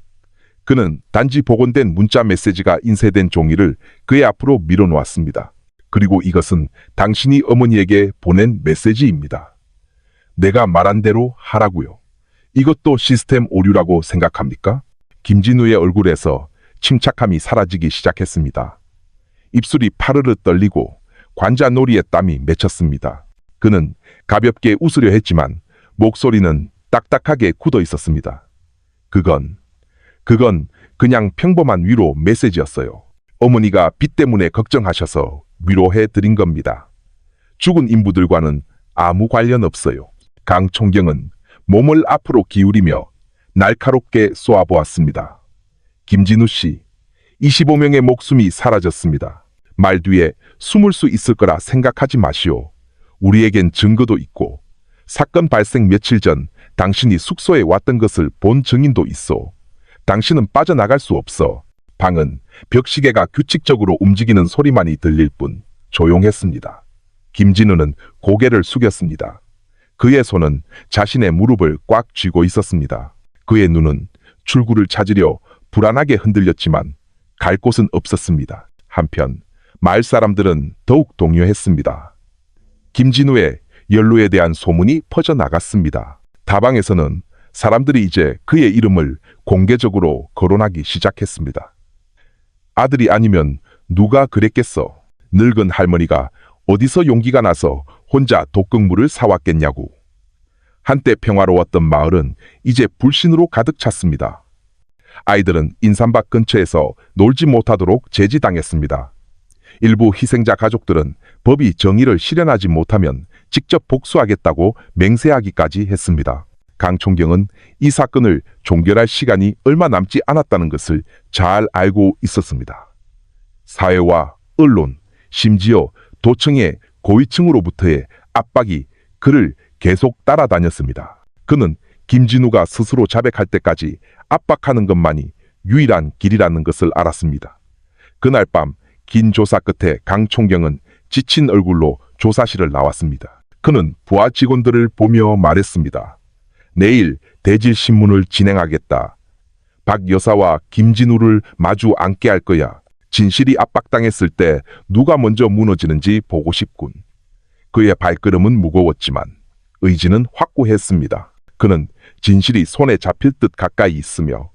그는 단지 복원된 문자 메시지가 인쇄된 종이를 그의 앞으로 밀어놓았습니다. 그리고 이것은 당신이 어머니에게 보낸 메시지입니다. 내가 말한 대로 하라고요. 이것도 시스템 오류라고 생각합니까? 김진우의 얼굴에서 침착함이 사라지기 시작했습니다. 입술이 파르르 떨리고 관자놀이에 땀이 맺혔습니다. 그는 가볍게 웃으려 했지만 목소리는 딱딱하게 굳어 있었습니다. 그건 그냥 평범한 위로 메시지였어요. 어머니가 빚 때문에 걱정하셔서 위로해 드린 겁니다. 죽은 인부들과는 아무 관련 없어요. 강 총경은 몸을 앞으로 기울이며 날카롭게 쏘아보았습니다. 김진우 씨, 25명의 목숨이 사라졌습니다. 말 뒤에 숨을 수 있을 거라 생각하지 마시오. 우리에겐 증거도 있고 사건 발생 며칠 전 당신이 숙소에 왔던 것을 본 증인도 있어. 당신은 빠져나갈 수 없어. 방은 벽시계가 규칙적으로 움직이는 소리만이 들릴 뿐 조용했습니다. 김진우는 고개를 숙였습니다. 그의 손은 자신의 무릎을 꽉 쥐고 있었습니다. 그의 눈은 출구를 찾으려 불안하게 흔들렸지만 갈 곳은 없었습니다. 한편 마을 사람들은 더욱 동요했습니다. 김진우의 연루에 대한 소문이 퍼져나갔습니다. 다방에서는 사람들이 이제 그의 이름을 공개적으로 거론하기 시작했습니다. 아들이 아니면 누가 그랬겠어. 늙은 할머니가 어디서 용기가 나서 혼자 독극물을 사왔겠냐고. 한때 평화로웠던 마을은 이제 불신으로 가득 찼습니다. 아이들은 인삼밭 근처에서 놀지 못하도록 제지당했습니다. 일부 희생자 가족들은 법이 정의를 실현하지 못하면 직접 복수하겠다고 맹세하기까지 했습니다. 강 총경은 이 사건을 종결할 시간이 얼마 남지 않았다는 것을 잘 알고 있었습니다. 사회와 언론, 심지어 도청의 고위층으로부터의 압박이 그를 계속 따라다녔습니다. 그는 김진우가 스스로 자백할 때까지 압박하는 것만이 유일한 길이라는 것을 알았습니다. 그날 밤 긴 조사 끝에 강 총경은 지친 얼굴로 조사실을 나왔습니다. 그는 부하 직원들을 보며 말했습니다. 내일 대질신문을 진행하겠다. 박 여사와 김진우를 마주 앉게 할 거야. 진실이 압박당했을 때 누가 먼저 무너지는지 보고 싶군. 그의 발걸음은 무거웠지만 의지는 확고했습니다. 그는 진실이 손에 잡힐 듯 가까이 있으며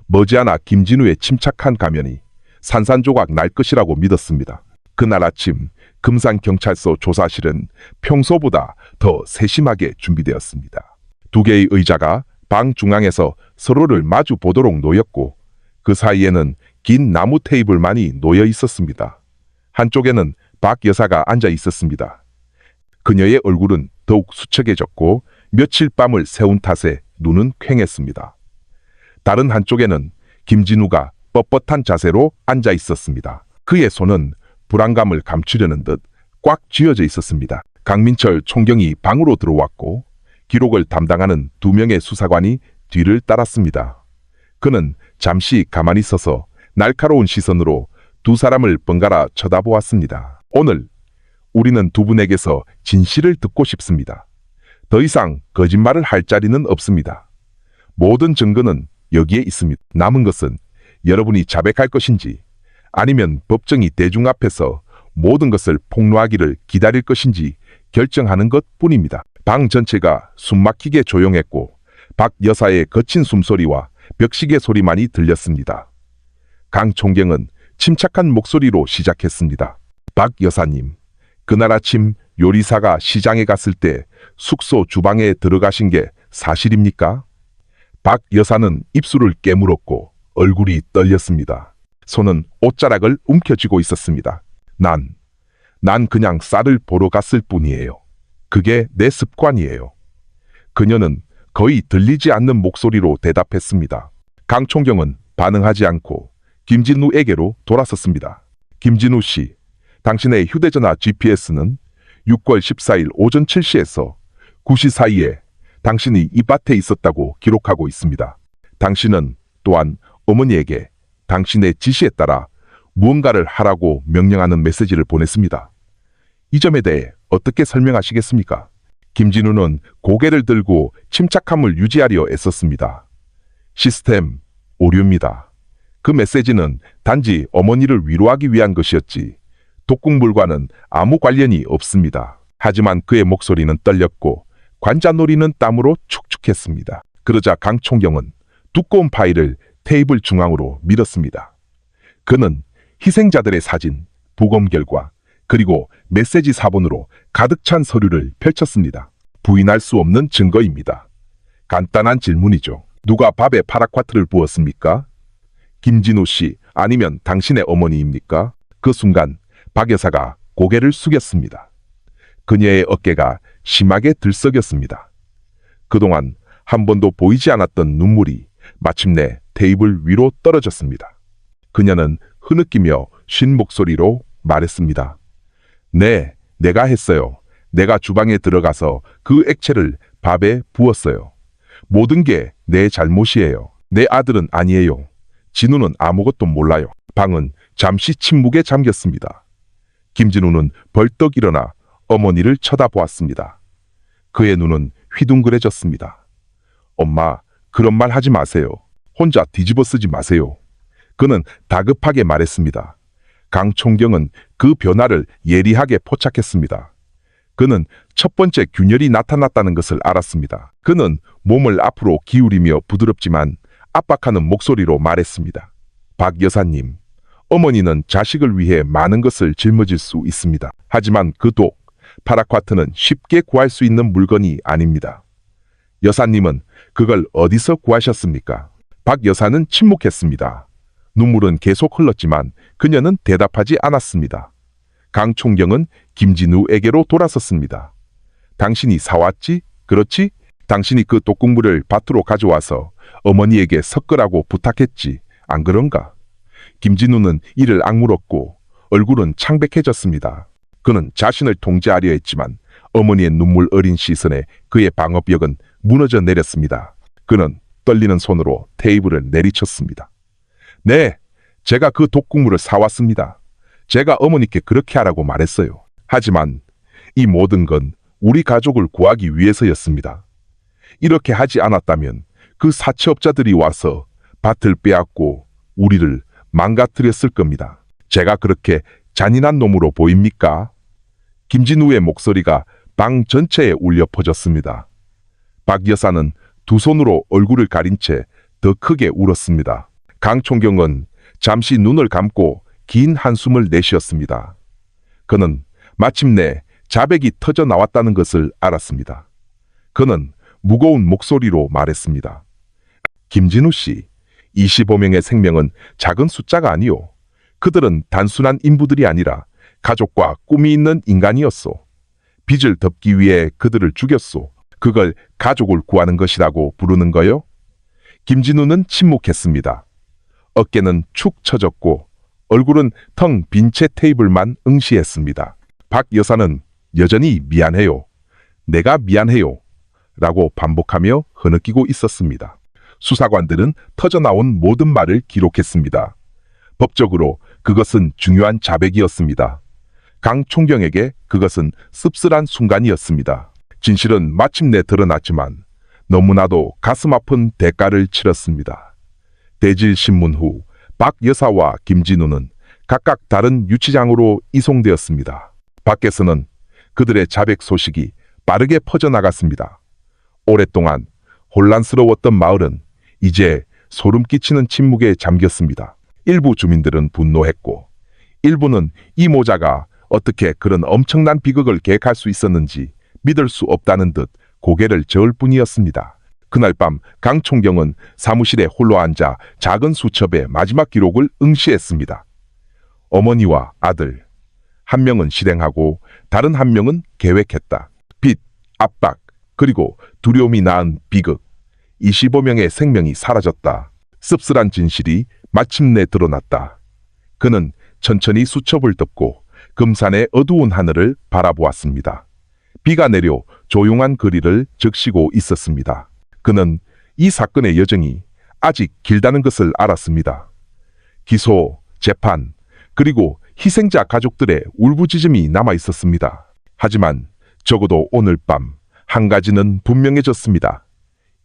머지않아 김진우의 침착한 가면이 산산조각 날 것이라고 믿었습니다. 그날 아침 금산경찰서 조사실은 평소보다 더 세심하게 준비되었습니다. 2개의 의자가 방 중앙에서 서로를 마주 보도록 놓였고 그 사이에는 긴 나무 테이블만이 놓여 있었습니다. 한쪽에는 박 여사가 앉아 있었습니다. 그녀의 얼굴은 더욱 수척해졌고 며칠 밤을 새운 탓에 눈은 퀭했습니다. 다른 한쪽에는 김진우가 뻣뻣한 자세로 앉아 있었습니다. 그의 손은 불안감을 감추려는 듯 꽉 쥐어져 있었습니다. 강민철 총경이 방으로 들어왔고 기록을 담당하는 2명의 수사관이 뒤를 따랐습니다. 그는 잠시 가만히 서서 날카로운 시선으로 두 사람을 번갈아 쳐다보았습니다. 오늘 우리는 두 분에게서 진실을 듣고 싶습니다. 더 이상 거짓말을 할 자리는 없습니다. 모든 증거는 여기에 있습니다. 남은 것은 여러분이 자백할 것인지 아니면 법정이 대중 앞에서 모든 것을 폭로하기를 기다릴 것인지 결정하는 것뿐입니다. 방 전체가 숨막히게 조용했고 박 여사의 거친 숨소리와 벽시계 소리만이 들렸습니다. 강 총경은 침착한 목소리로 시작했습니다. 박 여사님, 그날 아침 요리사가 시장에 갔을 때 숙소 주방에 들어가신 게 사실입니까? 박 여사는 입술을 깨물었고 얼굴이 떨렸습니다. 손은 옷자락을 움켜쥐고 있었습니다. 난 그냥 쌀을 보러 갔을 뿐이에요. 그게 내 습관이에요. 그녀는 거의 들리지 않는 목소리로 대답했습니다. 강총경은 반응하지 않고 김진우에게로 돌아섰습니다. 김진우 씨, 당신의 휴대전화 GPS는 6월 14일 오전 7시에서 9시 사이에 당신이 이 밭에 있었다고 기록하고 있습니다. 당신은 또한 어머니에게 당신의 지시에 따라 무언가를 하라고 명령하는 메시지를 보냈습니다. 이 점에 대해 어떻게 설명하시겠습니까? 김진우는 고개를 들고 침착함을 유지하려 애썼습니다. 시스템 오류입니다. 그 메시지는 단지 어머니를 위로하기 위한 것이었지 독극물과는 아무 관련이 없습니다. 하지만 그의 목소리는 떨렸고 관자놀이는 땀으로 축축했습니다. 그러자 강 총경은 두꺼운 파일을 테이블 중앙으로 밀었습니다. 그는 희생자들의 사진, 부검 결과, 그리고 메시지 사본으로 가득 찬 서류를 펼쳤습니다. 부인할 수 없는 증거입니다. 간단한 질문이죠. 누가 밥에 파라콰트를 부었습니까? 김진우 씨, 아니면 당신의 어머니입니까? 그 순간 박 여사가 고개를 숙였습니다. 그녀의 어깨가 심하게 들썩였습니다. 그동안 한 번도 보이지 않았던 눈물이 마침내 테이블 위로 떨어졌습니다. 그녀는 흐느끼며 쉰 목소리로 말했습니다. 네, 내가 했어요. 내가 주방에 들어가서 그 액체를 밥에 부었어요. 모든 게 내 잘못이에요. 내 아들은 아니에요. 진우는 아무것도 몰라요. 방은 잠시 침묵에 잠겼습니다. 김진우는 벌떡 일어나 어머니를 쳐다보았습니다. 그의 눈은 휘둥그레졌습니다. 엄마, 그런 말 하지 마세요. 혼자 뒤집어 쓰지 마세요. 그는 다급하게 말했습니다. 강 총경은 그 변화를 예리하게 포착했습니다. 그는 첫 번째 균열이 나타났다는 것을 알았습니다. 그는 몸을 앞으로 기울이며 부드럽지만 압박하는 목소리로 말했습니다. 박 여사님, 어머니는 자식을 위해 많은 것을 짊어질 수 있습니다. 하지만 그 독, 파라콰트는 쉽게 구할 수 있는 물건이 아닙니다. 여사님은 그걸 어디서 구하셨습니까? 박 여사는 침묵했습니다. 눈물은 계속 흘렀지만 그녀는 대답하지 않았습니다. 강 총경은 김진우에게로 돌아섰습니다. 당신이 사왔지? 그렇지? 당신이 그 독극물을 밭으로 가져와서 어머니에게 섞으라고 부탁했지. 안 그런가? 김진우는 이를 악물었고 얼굴은 창백해졌습니다. 그는 자신을 통제하려 했지만 어머니의 눈물 어린 시선에 그의 방어벽은 무너져 내렸습니다. 그는 떨리는 손으로 테이블을 내리쳤습니다. 네, 제가 그 독극물을 사왔습니다. 제가 어머니께 그렇게 하라고 말했어요. 하지만 이 모든 건 우리 가족을 구하기 위해서였습니다. 이렇게 하지 않았다면 그 사채업자들이 와서 밭을 빼앗고 우리를 망가뜨렸을 겁니다. 제가 그렇게 잔인한 놈으로 보입니까? 김진우의 목소리가 방 전체에 울려 퍼졌습니다. 박 여사는 두 손으로 얼굴을 가린 채 더 크게 울었습니다. 강 총경은 잠시 눈을 감고 긴 한숨을 내쉬었습니다. 그는 마침내 자백이 터져 나왔다는 것을 알았습니다. 그는 무거운 목소리로 말했습니다. 김진우 씨, 25명의 생명은 작은 숫자가 아니오. 그들은 단순한 인부들이 아니라 가족과 꿈이 있는 인간이었소. 빚을 덮기 위해 그들을 죽였소. 그걸 가족을 구하는 것이라고 부르는 거요? 김진우는 침묵했습니다. 어깨는 축 처졌고 얼굴은 텅 빈 채 테이블만 응시했습니다. 박 여사는 여전히 미안해요. 내가 미안해요. 라고 반복하며 흐느끼고 있었습니다. 수사관들은 터져나온 모든 말을 기록했습니다. 법적으로 그것은 중요한 자백이었습니다. 강 총경에게 그것은 씁쓸한 순간이었습니다. 진실은 마침내 드러났지만 너무나도 가슴 아픈 대가를 치렀습니다. 대질신문 후 박 여사와 김진우는 각각 다른 유치장으로 이송되었습니다. 밖에서는 그들의 자백 소식이 빠르게 퍼져나갔습니다. 오랫동안 혼란스러웠던 마을은 이제 소름 끼치는 침묵에 잠겼습니다. 일부 주민들은 분노했고 일부는 이 모자가 어떻게 그런 엄청난 비극을 계획할 수 있었는지 믿을 수 없다는 듯 고개를 저을 뿐이었습니다. 그날 밤 강 총경은 사무실에 홀로 앉아 작은 수첩에 마지막 기록을 응시했습니다. 어머니와 아들, 한 명은 실행하고 다른 한 명은 계획했다. 빚, 압박, 그리고 두려움이 낳은 비극. 25명의 생명이 사라졌다. 씁쓸한 진실이 마침내 드러났다. 그는 천천히 수첩을 덮고 금산의 어두운 하늘을 바라보았습니다. 비가 내려 조용한 거리를 적시고 있었습니다. 그는 이 사건의 여정이 아직 길다는 것을 알았습니다. 기소, 재판, 그리고 희생자 가족들의 울부짖음이 남아 있었습니다. 하지만 적어도 오늘 밤 한 가지는 분명해졌습니다.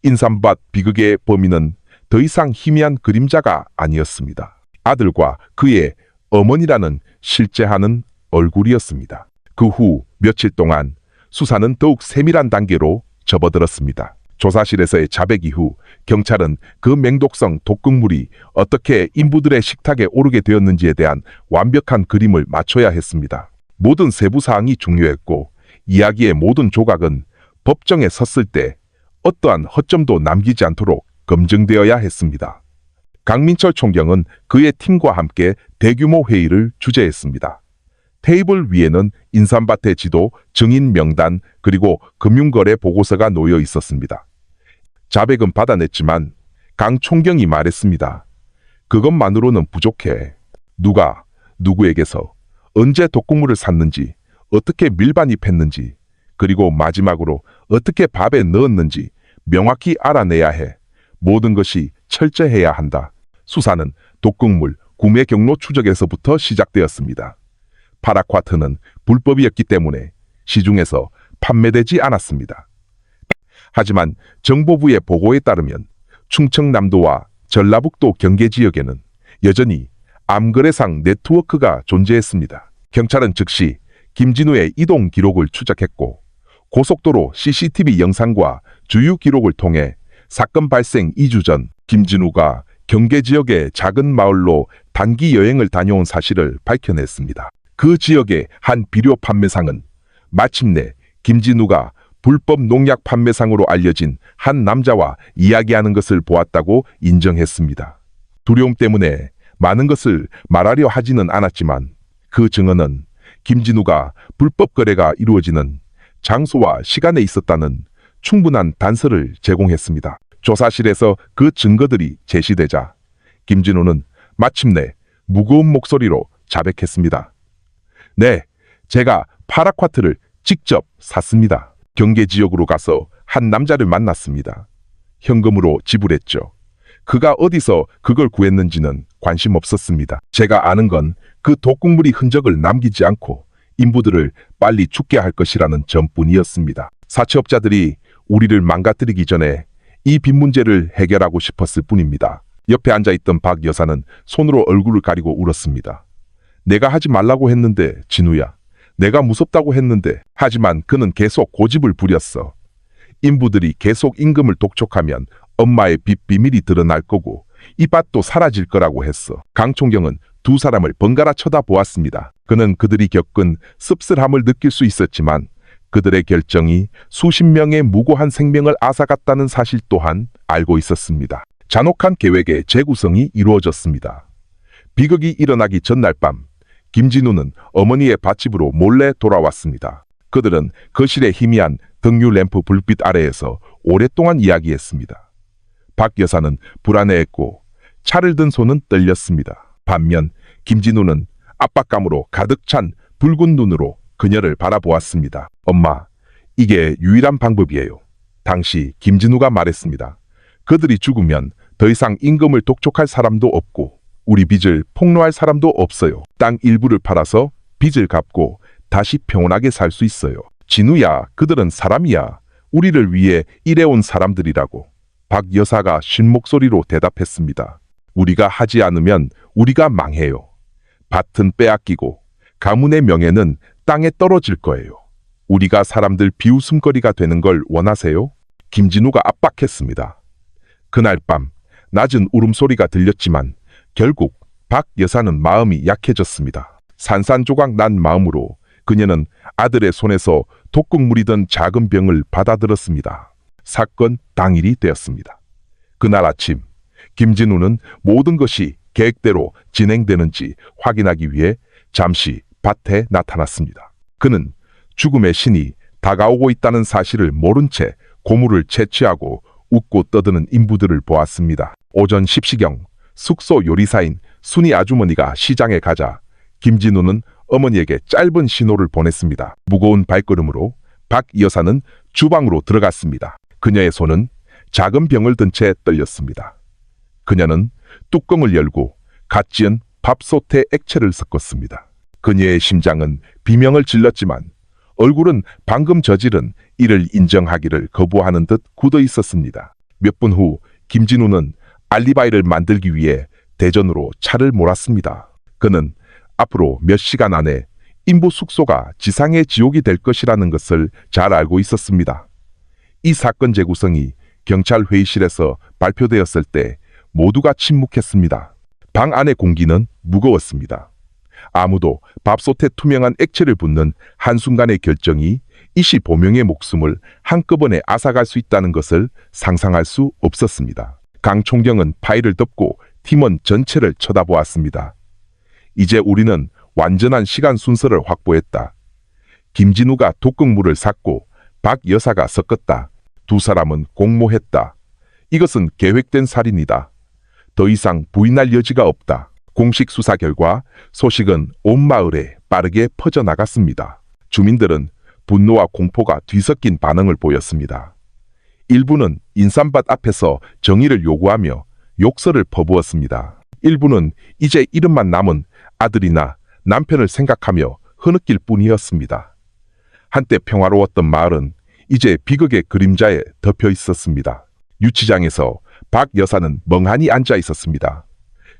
인삼밭 비극의 범인은 더 이상 희미한 그림자가 아니었습니다. 아들과 그의 어머니라는 실제하는 얼굴이었습니다. 그 후 며칠 동안 수사는 더욱 세밀한 단계로 접어들었습니다. 조사실에서의 자백 이후 경찰은 그 맹독성 독극물이 어떻게 인부들의 식탁에 오르게 되었는지에 대한 완벽한 그림을 맞춰야 했습니다. 모든 세부 사항이 중요했고 이야기의 모든 조각은 법정에 섰을 때 어떠한 허점도 남기지 않도록 검증되어야 했습니다. 강민철 총경은 그의 팀과 함께 대규모 회의를 주재했습니다. 테이블 위에는 인삼밭의 지도, 증인 명단, 그리고 금융거래 보고서가 놓여 있었습니다. 자백은 받아냈지만 강 총경이 말했습니다. 그것만으로는 부족해. 누가 누구에게서 언제 독극물을 샀는지, 어떻게 밀반입했는지, 그리고 마지막으로 어떻게 밥에 넣었는지 명확히 알아내야 해. 모든 것이 철저해야 한다. 수사는 독극물 구매 경로 추적에서부터 시작되었습니다. 파라콰트는 불법이었기 때문에 시중에서 판매되지 않았습니다. 하지만 정보부의 보고에 따르면 충청남도와 전라북도 경계 지역에는 여전히 암거래상 네트워크가 존재했습니다. 경찰은 즉시 김진우의 이동 기록을 추적했고 고속도로 CCTV 영상과 주유 기록을 통해 사건 발생 2주 전 김진우가 경계 지역의 작은 마을로 단기 여행을 다녀온 사실을 밝혀냈습니다. 그 지역의 한 비료 판매상은 마침내 김진우가 불법 농약 판매상으로 알려진 한 남자와 이야기하는 것을 보았다고 인정했습니다. 두려움 때문에 많은 것을 말하려 하지는 않았지만 그 증언은 김진우가 불법 거래가 이루어지는 장소와 시간에 있었다는 충분한 단서를 제공했습니다. 조사실에서 그 증거들이 제시되자 김진우는 마침내 무거운 목소리로 자백했습니다. 네, 제가 파라콰트를 직접 샀습니다. 경계 지역으로 가서 한 남자를 만났습니다. 현금으로 지불했죠. 그가 어디서 그걸 구했는지는 관심 없었습니다. 제가 아는 건 그 독극물이 흔적을 남기지 않고 인부들을 빨리 죽게 할 것이라는 점뿐이었습니다. 사채업자들이 우리를 망가뜨리기 전에 이 빚 문제를 해결하고 싶었을 뿐입니다. 옆에 앉아있던 박 여사는 손으로 얼굴을 가리고 울었습니다. 내가 하지 말라고 했는데 진우야. 내가 무섭다고 했는데. 하지만 그는 계속 고집을 부렸어. 인부들이 계속 임금을 독촉하면 엄마의 빚 비밀이 드러날 거고 이 밭도 사라질 거라고 했어. 강 총경은 두 사람을 번갈아 쳐다보았습니다. 그는 그들이 겪은 씁쓸함을 느낄 수 있었지만 그들의 결정이 수십 명의 무고한 생명을 앗아갔다는 사실 또한 알고 있었습니다. 잔혹한 계획의 재구성이 이루어졌습니다. 비극이 일어나기 전날 밤 김진우는 어머니의 밭집으로 몰래 돌아왔습니다. 그들은 거실에 희미한 등유 램프 불빛 아래에서 오랫동안 이야기했습니다. 박 여사는 불안해했고 차를 든 손은 떨렸습니다. 반면 김진우는 압박감으로 가득 찬 붉은 눈으로 그녀를 바라보았습니다. 엄마, 이게 유일한 방법이에요. 당시 김진우가 말했습니다. 그들이 죽으면 더 이상 임금을 독촉할 사람도 없고 우리 빚을 폭로할 사람도 없어요. 땅 일부를 팔아서 빚을 갚고 다시 평온하게 살 수 있어요. 진우야, 그들은 사람이야. 우리를 위해 일해온 사람들이라고. 박 여사가 쉰 목소리로 대답했습니다. 우리가 하지 않으면 우리가 망해요. 밭은 빼앗기고 가문의 명예는 땅에 떨어질 거예요. 우리가 사람들 비웃음거리가 되는 걸 원하세요? 김진우가 압박했습니다. 그날 밤 낮은 울음소리가 들렸지만 결국 박 여사는 마음이 약해졌습니다. 산산조각 난 마음으로 그녀는 아들의 손에서 독극물이던 작은 병을 받아들었습니다. 사건 당일이 되었습니다. 그날 아침 김진우는 모든 것이 계획대로 진행되는지 확인하기 위해 잠시 밭에 나타났습니다. 그는 죽음의 신이 다가오고 있다는 사실을 모른 채 고물을 채취하고 웃고 떠드는 인부들을 보았습니다. 오전 10시경 숙소 요리사인 순이 아주머니가 시장에 가자 김진우는 어머니에게 짧은 신호를 보냈습니다. 무거운 발걸음으로 박 여사는 주방으로 들어갔습니다. 그녀의 손은 작은 병을 든 채 떨렸습니다. 그녀는 뚜껑을 열고 갓 지은 밥솥에 액체를 섞었습니다. 그녀의 심장은 비명을 질렀지만 얼굴은 방금 저지른 일을 인정하기를 거부하는 듯 굳어 있었습니다. 몇 분 후 김진우는 알리바이를 만들기 위해 대전으로 차를 몰았습니다. 그는 앞으로 몇 시간 안에 인부 숙소가 지상의 지옥이 될 것이라는 것을 잘 알고 있었습니다. 이 사건 재구성이 경찰 회의실에서 발표되었을 때 모두가 침묵했습니다. 방 안의 공기는 무거웠습니다. 아무도 밥솥에 투명한 액체를 붓는 한순간의 결정이 이시보명의 목숨을 한꺼번에 앗아갈 수 있다는 것을 상상할 수 없었습니다. 강 총경은 파일을 덮고 팀원 전체를 쳐다보았습니다. 이제 우리는 완전한 시간 순서를 확보했다. 김진우가 독극물을 샀고 박 여사가 섞었다. 두 사람은 공모했다. 이것은 계획된 살인이다. 더 이상 부인할 여지가 없다. 공식 수사 결과 소식은 온 마을에 빠르게 퍼져나갔습니다. 주민들은 분노와 공포가 뒤섞인 반응을 보였습니다. 일부는 인삼밭 앞에서 정의를 요구하며 욕설을 퍼부었습니다. 일부는 이제 이름만 남은 아들이나 남편을 생각하며 흐느낄 뿐이었습니다. 한때 평화로웠던 마을은 이제 비극의 그림자에 덮여 있었습니다. 유치장에서 박 여사는 멍하니 앉아 있었습니다.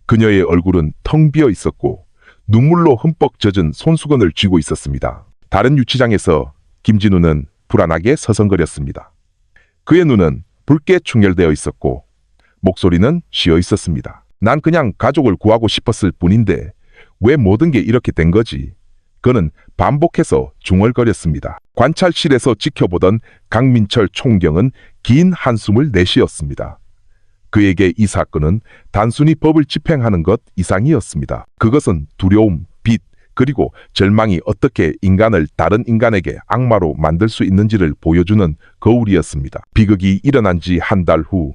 그녀의 얼굴은 텅 비어 있었고 눈물로 흠뻑 젖은 손수건을 쥐고 있었습니다. 다른 유치장에서 김진우는 불안하게 서성거렸습니다. 그의 눈은 붉게 충혈되어 있었고 목소리는 쉬어 있었습니다. 난 그냥 가족을 구하고 싶었을 뿐인데 왜 모든 게 이렇게 된 거지? 그는 반복해서 중얼거렸습니다. 관찰실에서 지켜보던 강민철 총경은 긴 한숨을 내쉬었습니다. 그에게 이 사건은 단순히 법을 집행하는 것 이상이었습니다. 그것은 두려움, 빚, 그리고 절망이 어떻게 인간을 다른 인간에게 악마로 만들 수 있는지를 보여주는 거울이었습니다. 비극이 일어난 지 한 달 후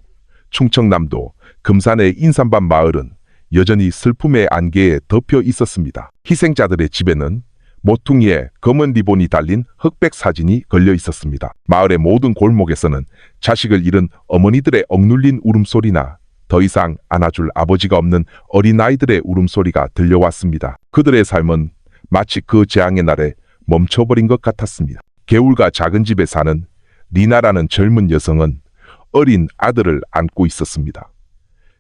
충청남도 금산의 인삼밭 마을은 여전히 슬픔의 안개에 덮여 있었습니다. 희생자들의 집에는 모퉁이에 검은 리본이 달린 흑백 사진이 걸려 있었습니다. 마을의 모든 골목에서는 자식을 잃은 어머니들의 억눌린 울음소리나 더 이상 안아줄 아버지가 없는 어린아이들의 울음소리가 들려왔습니다. 그들의 삶은 마치 그 재앙의 날에 멈춰버린 것 같았습니다. 개울가 작은 집에 사는 리나라는 젊은 여성은 어린 아들을 안고 있었습니다.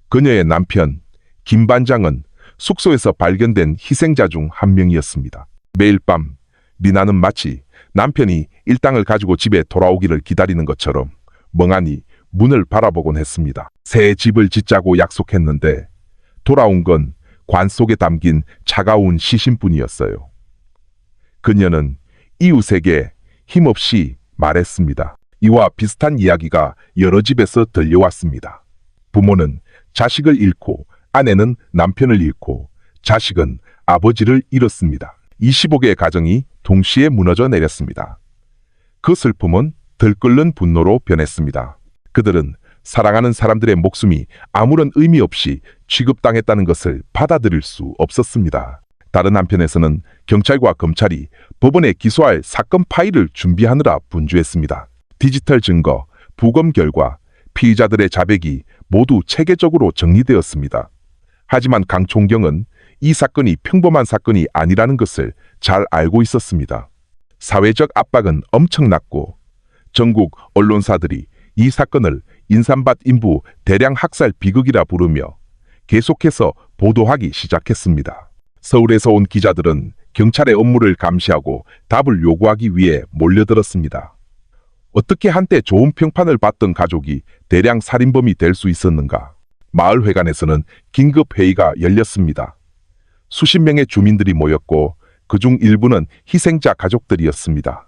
그녀의 남편 김 반장은 숙소에서 발견된 희생자 중 한 명이었습니다. 매일 밤 리나는 마치 남편이 일당을 가지고 집에 돌아오기를 기다리는 것처럼 멍하니 문을 바라보곤 했습니다. 새 집을 짓자고 약속했는데 돌아온 건 관 속에 담긴 차가운 시신뿐이었어요. 그녀는 이웃에게 힘없이 말했습니다. 이와 비슷한 이야기가 여러 집에서 들려왔습니다. 부모는 자식을 잃고 아내는 남편을 잃고 자식은 아버지를 잃었습니다. 25개의 가정이 동시에 무너져 내렸습니다. 그 슬픔은 들끓는 분노로 변했습니다. 그들은 사랑하는 사람들의 목숨이 아무런 의미 없이 취급당했다는 것을 받아들일 수 없었습니다. 다른 한편에서는 경찰과 검찰이 법원에 기소할 사건 파일을 준비하느라 분주했습니다. 디지털 증거, 부검 결과, 피의자들의 자백이 모두 체계적으로 정리되었습니다. 하지만 강 총경은 이 사건이 평범한 사건이 아니라는 것을 잘 알고 있었습니다. 사회적 압박은 엄청났고 전국 언론사들이 이 사건을 인삼밭 인부 대량 학살 비극이라 부르며 계속해서 보도하기 시작했습니다. 서울에서 온 기자들은 경찰의 업무를 감시하고 답을 요구하기 위해 몰려들었습니다. 어떻게 한때 좋은 평판을 받던 가족이 대량 살인범이 될 수 있었는가? 마을회관에서는 긴급회의가 열렸습니다. 수십 명의 주민들이 모였고 그중 일부는 희생자 가족들이었습니다.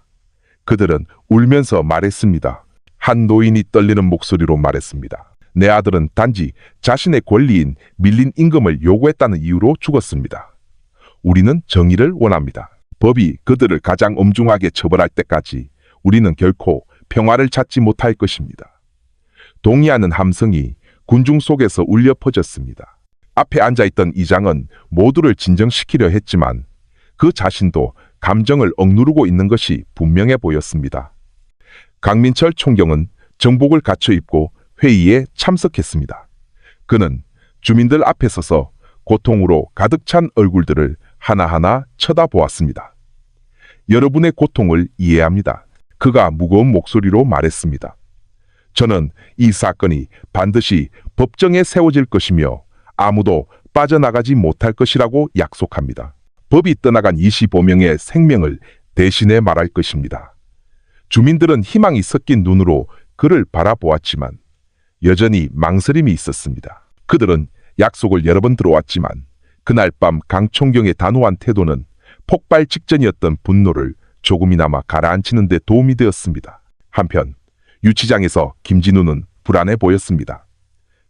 그들은 울면서 말했습니다. 한 노인이 떨리는 목소리로 말했습니다. 내 아들은 단지 자신의 권리인 밀린 임금을 요구했다는 이유로 죽었습니다. 우리는 정의를 원합니다. 법이 그들을 가장 엄중하게 처벌할 때까지 우리는 결코 평화를 찾지 못할 것입니다. 동의하는 함성이 군중 속에서 울려 퍼졌습니다. 앞에 앉아있던 이장은 모두를 진정시키려 했지만 그 자신도 감정을 억누르고 있는 것이 분명해 보였습니다. 강민철 총경은 정복을 갖춰 입고 회의에 참석했습니다. 그는 주민들 앞에 서서 고통으로 가득 찬 얼굴들을 하나하나 쳐다보았습니다. 여러분의 고통을 이해합니다. 그가 무거운 목소리로 말했습니다. 저는 이 사건이 반드시 법정에 세워질 것이며 아무도 빠져나가지 못할 것이라고 약속합니다. 법이 떠나간 25명의 생명을 대신해 말할 것입니다. 주민들은 희망이 섞인 눈으로 그를 바라보았지만 여전히 망설임이 있었습니다. 그들은 약속을 여러 번 들어왔지만 그날 밤 강 총경의 단호한 태도는 폭발 직전이었던 분노를 조금이나마 가라앉히는 데 도움이 되었습니다. 한편 유치장에서 김진우는 불안해 보였습니다.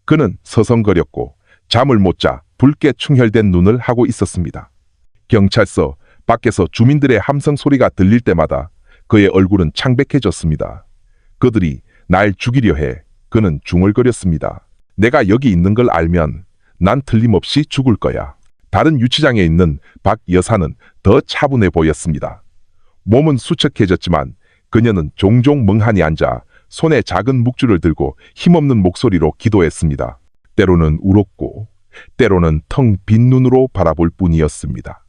그는 서성거렸고 잠을 못 자 붉게 충혈된 눈을 하고 있었습니다. 경찰서 밖에서 주민들의 함성 소리가 들릴 때마다 그의 얼굴은 창백해졌습니다. 그들이 날 죽이려 해. 그는 중얼거렸습니다. 내가 여기 있는 걸 알면 난 틀림없이 죽을 거야. 다른 유치장에 있는 박 여사는 더 차분해 보였습니다. 몸은 수척해졌지만 그녀는 종종 멍하니 앉아 손에 작은 묵주를 들고 힘없는 목소리로 기도했습니다. 때로는 울었고 때로는 텅 빈 눈으로 바라볼 뿐이었습니다.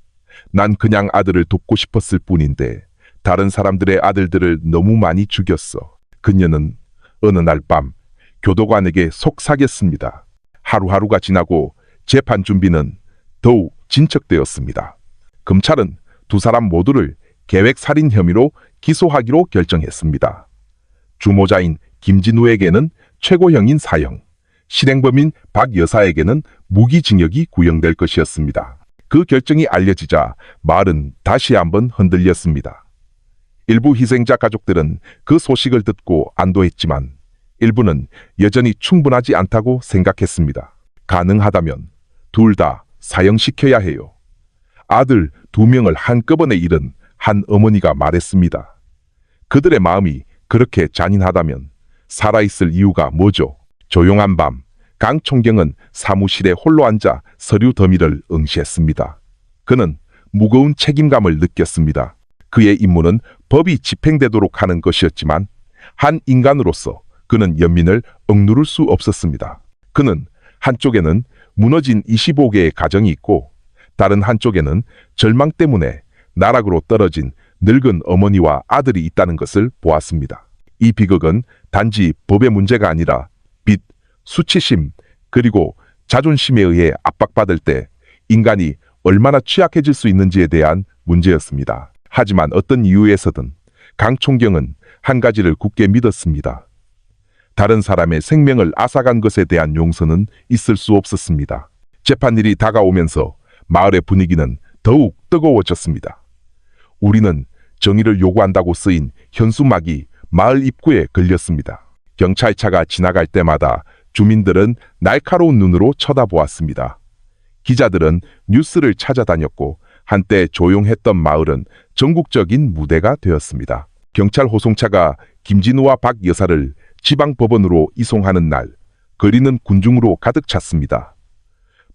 난 그냥 아들을 돕고 싶었을 뿐인데 다른 사람들의 아들들을 너무 많이 죽였어. 그녀는 어느 날 밤 교도관에게 속삭였습니다. 하루하루가 지나고 재판 준비는 더욱 진척되었습니다. 검찰은 두 사람 모두를 계획살인 혐의로 기소하기로 결정했습니다. 주모자인 김진우에게는 최고형인 사형, 실행범인 박 여사에게는 무기징역이 구형될 것이었습니다. 그 결정이 알려지자 마을은 다시 한번 흔들렸습니다. 일부 희생자 가족들은 그 소식을 듣고 안도했지만 일부는 여전히 충분하지 않다고 생각했습니다. 가능하다면 둘 다 사형시켜야 해요. 아들 2명을 한꺼번에 잃은 한 어머니가 말했습니다. 그들의 마음이 그렇게 잔인하다면 살아있을 이유가 뭐죠? 조용한 밤, 강 총경은 사무실에 홀로 앉아 서류 더미를 응시했습니다. 그는 무거운 책임감을 느꼈습니다. 그의 임무는 법이 집행되도록 하는 것이었지만 한 인간으로서 그는 연민을 억누를 수 없었습니다. 그는 한쪽에는 무너진 25개의 가정이 있고 다른 한쪽에는 절망 때문에 나락으로 떨어진 늙은 어머니와 아들이 있다는 것을 보았습니다. 이 비극은 단지 법의 문제가 아니라 빚, 수치심, 그리고 자존심에 의해 압박받을 때 인간이 얼마나 취약해질 수 있는지에 대한 문제였습니다. 하지만 어떤 이유에서든 강 총경은 한 가지를 굳게 믿었습니다. 다른 사람의 생명을 앗아간 것에 대한 용서는 있을 수 없었습니다. 재판일이 다가오면서 마을의 분위기는 더욱 뜨거워졌습니다. 우리는 정의를 요구한다고 쓰인 현수막이 마을 입구에 걸렸습니다. 경찰차가 지나갈 때마다 주민들은 날카로운 눈으로 쳐다보았습니다. 기자들은 뉴스를 찾아다녔고 한때 조용했던 마을은 전국적인 무대가 되었습니다. 경찰 호송차가 김진우와 박 여사를 지방법원으로 이송하는 날, 거리는 군중으로 가득 찼습니다.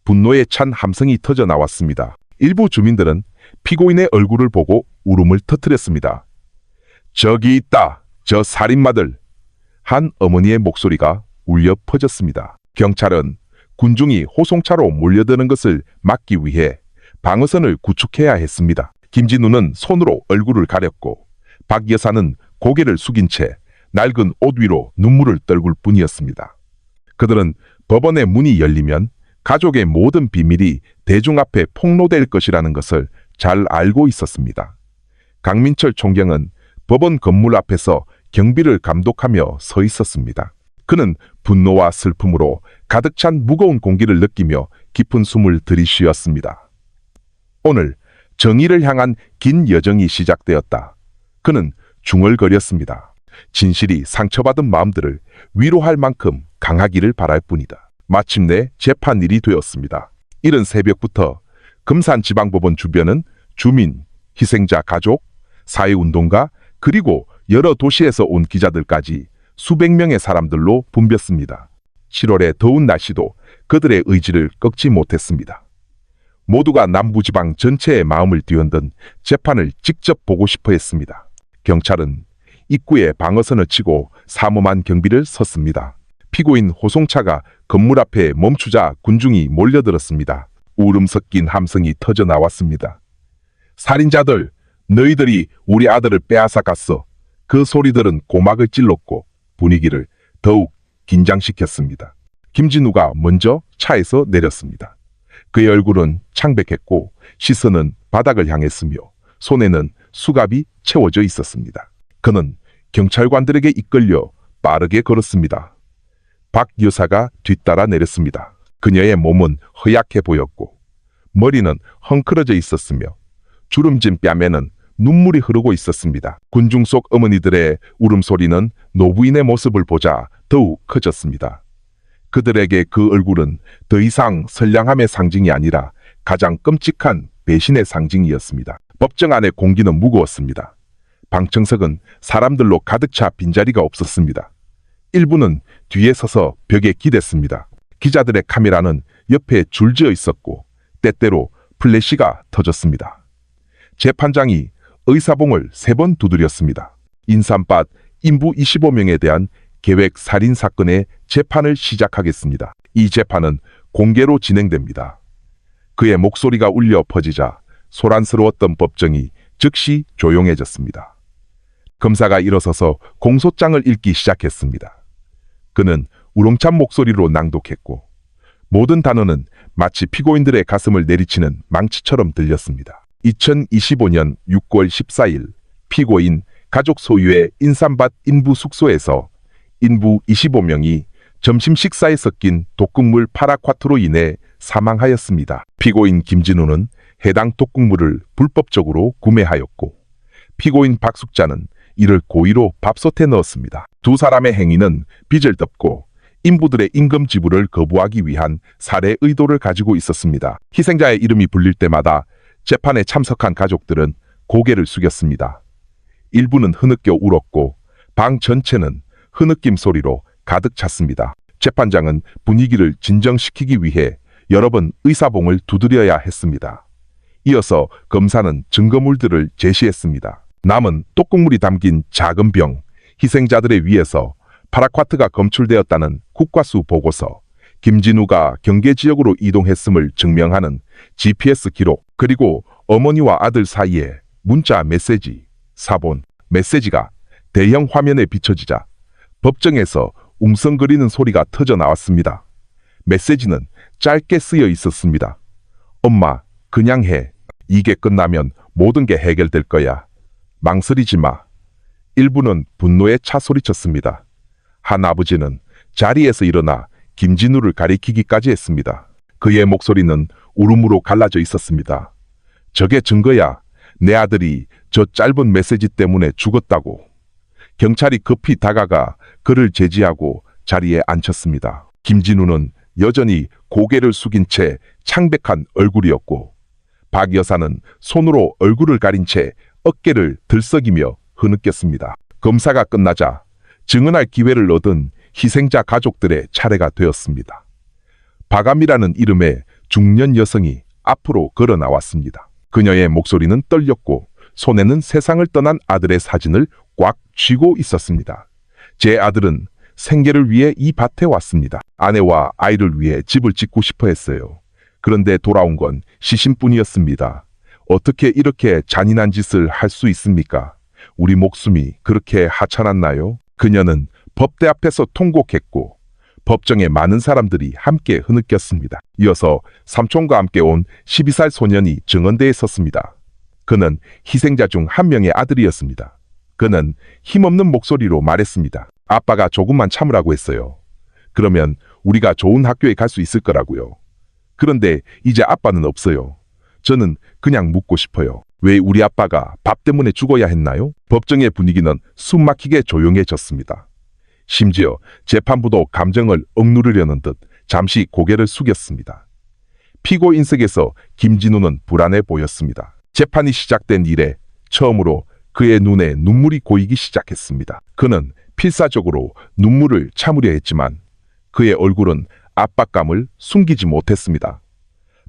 분노에 찬 함성이 터져 나왔습니다. 일부 주민들은 피고인의 얼굴을 보고 울음을 터뜨렸습니다. 저기 있다, 저 살인마들! 한 어머니의 목소리가 울려 퍼졌습니다. 경찰은 군중이 호송차로 몰려드는 것을 막기 위해 방어선을 구축해야 했습니다. 김진우는 손으로 얼굴을 가렸고 박 여사는 고개를 숙인 채 낡은 옷 위로 눈물을 떨굴 뿐이었습니다. 그들은 법원의 문이 열리면 가족의 모든 비밀이 대중 앞에 폭로될 것이라는 것을 잘 알고 있었습니다. 강민철 총경은 법원 건물 앞에서 경비를 감독하며 서 있었습니다. 그는 분노와 슬픔으로 가득 찬 무거운 공기를 느끼며 깊은 숨을 들이쉬었습니다. 오늘 정의를 향한 긴 여정이 시작되었다. 그는 중얼거렸습니다. 진실이 상처받은 마음들을 위로할 만큼 강하기를 바랄 뿐이다. 마침내 재판일이 되었습니다. 이른 새벽부터 금산지방법원 주변은 주민, 희생자 가족, 사회운동가 그리고 여러 도시에서 온 기자들까지 수백 명의 사람들로 붐볐습니다. 7월의 더운 날씨도 그들의 의지를 꺾지 못했습니다. 모두가 남부지방 전체의 마음을 뒤흔든 재판을 직접 보고 싶어 했습니다. 경찰은 입구에 방어선을 치고 삼엄한 경비를 섰습니다. 피고인 호송차가 건물 앞에 멈추자 군중이 몰려들었습니다. 울음 섞인 함성이 터져 나왔습니다. 살인자들, 너희들이 우리 아들을 빼앗아 갔어. 그 소리들은 고막을 찔렀고 분위기를 더욱 긴장시켰습니다. 김진우가 먼저 차에서 내렸습니다. 그의 얼굴은 창백했고 시선은 바닥을 향했으며 손에는 수갑이 채워져 있었습니다. 그는 경찰관들에게 이끌려 빠르게 걸었습니다. 박 여사가 뒤따라 내렸습니다. 그녀의 몸은 허약해 보였고 머리는 헝클어져 있었으며 주름진 뺨에는 눈물이 흐르고 있었습니다. 군중 속 어머니들의 울음소리는 노부인의 모습을 보자 더욱 커졌습니다. 그들에게 그 얼굴은 더 이상 선량함의 상징이 아니라 가장 끔찍한 배신의 상징이었습니다. 법정 안의 공기는 무거웠습니다. 방청석은 사람들로 가득 차 빈자리가 없었습니다. 일부는 뒤에 서서 벽에 기댔습니다. 기자들의 카메라는 옆에 줄지어 있었고 때때로 플래시가 터졌습니다. 재판장이 의사봉을 3번 두드렸습니다. 인삼밭 인부 25명에 대한 계획 살인 사건의 재판을 시작하겠습니다. 이 재판은 공개로 진행됩니다. 그의 목소리가 울려 퍼지자 소란스러웠던 법정이 즉시 조용해졌습니다. 검사가 일어서서 공소장을 읽기 시작했습니다. 그는 우렁찬 목소리로 낭독했고 모든 단어는 마치 피고인들의 가슴을 내리치는 망치처럼 들렸습니다. 2025년 6월 14일 피고인 가족 소유의 인삼밭 인부 숙소에서 인부 25명이 점심 식사에 섞인 독극물 파라콰트로 인해 사망하였습니다. 피고인 김진우는 해당 독극물을 불법적으로 구매하였고 피고인 박숙자는 이를 고의로 밥솥에 넣었습니다. 두 사람의 행위는 빚을 덮고 인부들의 임금 지불을 거부하기 위한 살해 의도를 가지고 있었습니다. 희생자의 이름이 불릴 때마다 재판에 참석한 가족들은 고개를 숙였습니다. 일부는 흐느껴 울었고 방 전체는 흐느낌 소리로 가득 찼습니다. 재판장은 분위기를 진정시키기 위해 여러 번 의사봉을 두드려야 했습니다. 이어서 검사는 증거물들을 제시했습니다. 남은 독극물이 담긴 작은 병, 희생자들의 위에서 파라콰트가 검출되었다는 국과수 보고서, 김진우가 경계 지역으로 이동했음을 증명하는 GPS 기록, 그리고 어머니와 아들 사이에 문자 메시지, 사본, 메시지가 대형 화면에 비춰지자 법정에서 웅성거리는 소리가 터져 나왔습니다. 메시지는 짧게 쓰여 있었습니다. 엄마, 그냥 해. 이게 끝나면 모든 게 해결될 거야. 망설이지 마. 일부는 분노에 차 소리쳤습니다. 한 아버지는 자리에서 일어나 김진우를 가리키기까지 했습니다. 그의 목소리는 울음으로 갈라져 있었습니다. 저게 증거야. 내 아들이 저 짧은 메시지 때문에 죽었다고. 경찰이 급히 다가가 그를 제지하고 자리에 앉혔습니다. 김진우는 여전히 고개를 숙인 채 창백한 얼굴이었고 박 여사는 손으로 얼굴을 가린 채 어깨를 들썩이며 흐느꼈습니다. 검사가 끝나자 증언할 기회를 얻은 희생자 가족들의 차례가 되었습니다. 박암이라는 이름의 중년 여성이 앞으로 걸어 나왔습니다. 그녀의 목소리는 떨렸고 손에는 세상을 떠난 아들의 사진을 꽉 쥐고 있었습니다. 제 아들은 생계를 위해 이 밭에 왔습니다. 아내와 아이를 위해 집을 짓고 싶어 했어요. 그런데 돌아온 건 시신뿐이었습니다. 어떻게 이렇게 잔인한 짓을 할 수 있습니까? 우리 목숨이 그렇게 하찮았나요? 그녀는 법대 앞에서 통곡했고 법정에 많은 사람들이 함께 흐느꼈습니다. 이어서 삼촌과 함께 온 12살 소년이 증언대에 섰습니다. 그는 희생자 중 한 명의 아들이었습니다. 그는 힘없는 목소리로 말했습니다. 아빠가 조금만 참으라고 했어요. 그러면 우리가 좋은 학교에 갈 수 있을 거라고요. 그런데 이제 아빠는 없어요. 저는 그냥 묻고 싶어요. 왜 우리 아빠가 밥 때문에 죽어야 했나요? 법정의 분위기는 숨막히게 조용해졌습니다. 심지어 재판부도 감정을 억누르려는 듯 잠시 고개를 숙였습니다. 피고인석에서 김진우는 불안해 보였습니다. 재판이 시작된 이래 처음으로 그의 눈에 눈물이 고이기 시작했습니다. 그는 필사적으로 눈물을 참으려 했지만 그의 얼굴은 압박감을 숨기지 못했습니다.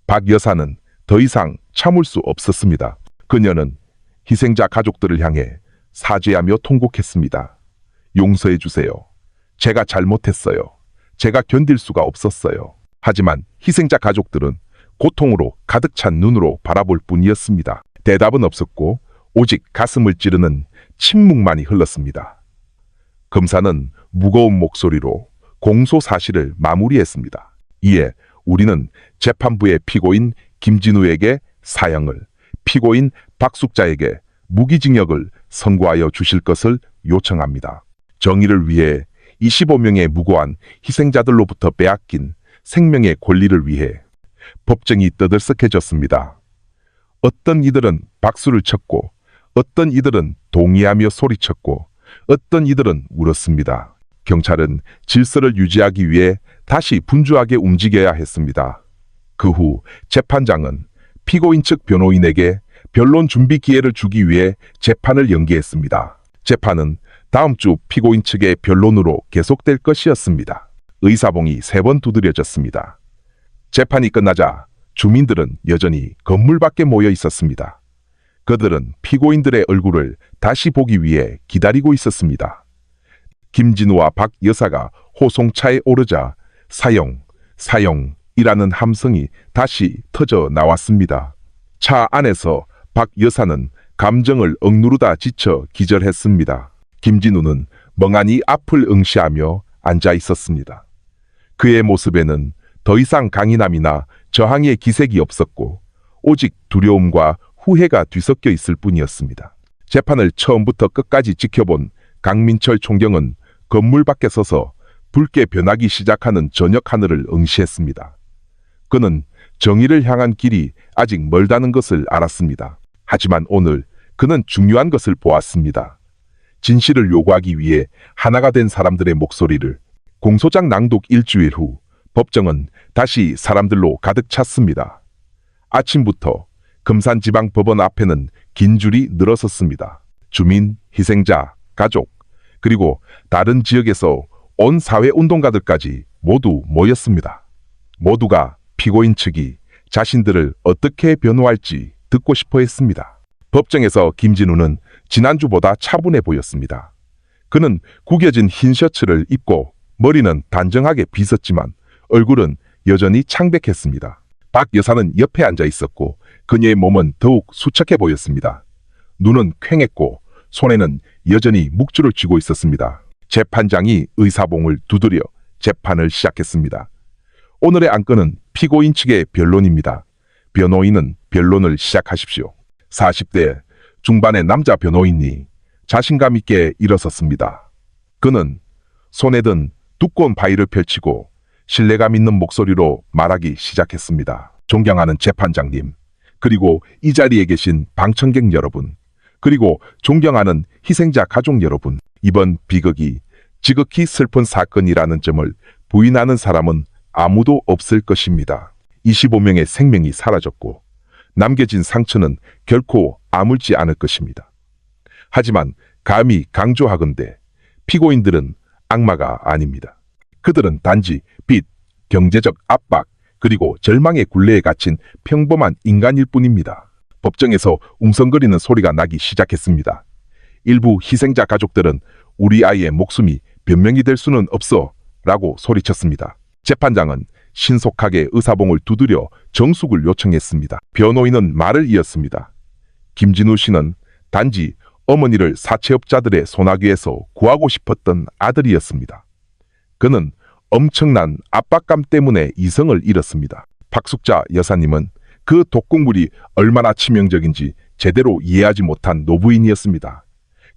박 여사는 더 이상 참을 수 없었습니다. 그녀는 희생자 가족들을 향해 사죄하며 통곡했습니다. 용서해 주세요. 제가 잘못했어요. 제가 견딜 수가 없었어요. 하지만 희생자 가족들은 고통으로 가득 찬 눈으로 바라볼 뿐이었습니다. 대답은 없었고 오직 가슴을 찌르는 침묵만이 흘렀습니다. 검사는 무거운 목소리로 공소 사실을 마무리했습니다. 이에 우리는 재판부의 피고인 김진우에게 사형을, 피고인 박숙자에게 무기징역을 선고하여 주실 것을 요청합니다. 정의를 위해 25명의 무고한 희생자들로부터 빼앗긴 생명의 권리를 위해 법정이 떠들썩해졌습니다. 어떤 이들은 박수를 쳤고 어떤 이들은 동의하며 소리쳤고 어떤 이들은 울었습니다. 경찰은 질서를 유지하기 위해 다시 분주하게 움직여야 했습니다. 그 후 재판장은 피고인 측 변호인에게 변론 준비 기회를 주기 위해 재판을 연기했습니다. 재판은 다음 주 피고인 측의 변론으로 계속될 것이었습니다. 의사봉이 3번 두드려졌습니다. 재판이 끝나자 주민들은 여전히 건물 밖에 모여 있었습니다. 그들은 피고인들의 얼굴을 다시 보기 위해 기다리고 있었습니다. 김진우와 박 여사가 호송차에 오르자 사형, 사형이라는 함성이 다시 터져 나왔습니다. 차 안에서 박 여사는 감정을 억누르다 지쳐 기절했습니다. 김진우는 멍하니 앞을 응시하며 앉아 있었습니다. 그의 모습에는 더 이상 강인함이나 저항의 기색이 없었고 오직 두려움과 후회가 뒤섞여 있을 뿐이었습니다. 재판을 처음부터 끝까지 지켜본 강민철 총경은 건물 밖에 서서 붉게 변하기 시작하는 저녁 하늘을 응시했습니다. 그는 정의를 향한 길이 아직 멀다는 것을 알았습니다. 하지만 오늘 그는 중요한 것을 보았습니다. 진실을 요구하기 위해 하나가 된 사람들의 목소리를. 공소장 낭독 일주일 후 법정은 다시 사람들로 가득 찼습니다. 아침부터 금산지방법원 앞에는 긴 줄이 늘어섰습니다. 주민, 희생자, 가족, 그리고 다른 지역에서 온 사회운동가들까지 모두 모였습니다. 모두가 피고인 측이 자신들을 어떻게 변호할지 듣고 싶어 했습니다. 법정에서 김진우는 지난주보다 차분해 보였습니다. 그는 구겨진 흰 셔츠를 입고 머리는 단정하게 빗었지만 얼굴은 여전히 창백했습니다. 박 여사는 옆에 앉아 있었고 그녀의 몸은 더욱 수척해 보였습니다. 눈은 퀭했고 손에는 여전히 묵주를 쥐고 있었습니다. 재판장이 의사봉을 두드려 재판을 시작했습니다. 오늘의 안건은 피고인 측의 변론입니다. 변호인은 변론을 시작하십시오. 40대 중반의 남자 변호인이 자신감 있게 일어섰습니다. 그는 손에 든 두꺼운 파일을 펼치고 신뢰감 있는 목소리로 말하기 시작했습니다. 존경하는 재판장님, 그리고 이 자리에 계신 방청객 여러분, 그리고 존경하는 희생자 가족 여러분, 이번 비극이 지극히 슬픈 사건이라는 점을 부인하는 사람은 아무도 없을 것입니다. 25명의 생명이 사라졌고 남겨진 상처는 결코 아물지 않을 것입니다. 하지만 감히 강조하건대 피고인들은 악마가 아닙니다. 그들은 단지 빚, 경제적 압박, 그리고 절망의 굴레에 갇힌 평범한 인간일 뿐입니다. 법정에서 웅성거리는 소리가 나기 시작했습니다. 일부 희생자 가족들은 우리 아이의 목숨이 변명이 될 수는 없어 라고 소리쳤습니다. 재판장은 신속하게 의사봉을 두드려 정숙을 요청했습니다. 변호인은 말을 이었습니다. 김진우 씨는 단지 어머니를 사채업자들의 소나기에서 구하고 싶었던 아들이었습니다. 그는 엄청난 압박감 때문에 이성을 잃었습니다. 박숙자 여사님은 그 독극물이 얼마나 치명적인지 제대로 이해하지 못한 노부인이었습니다.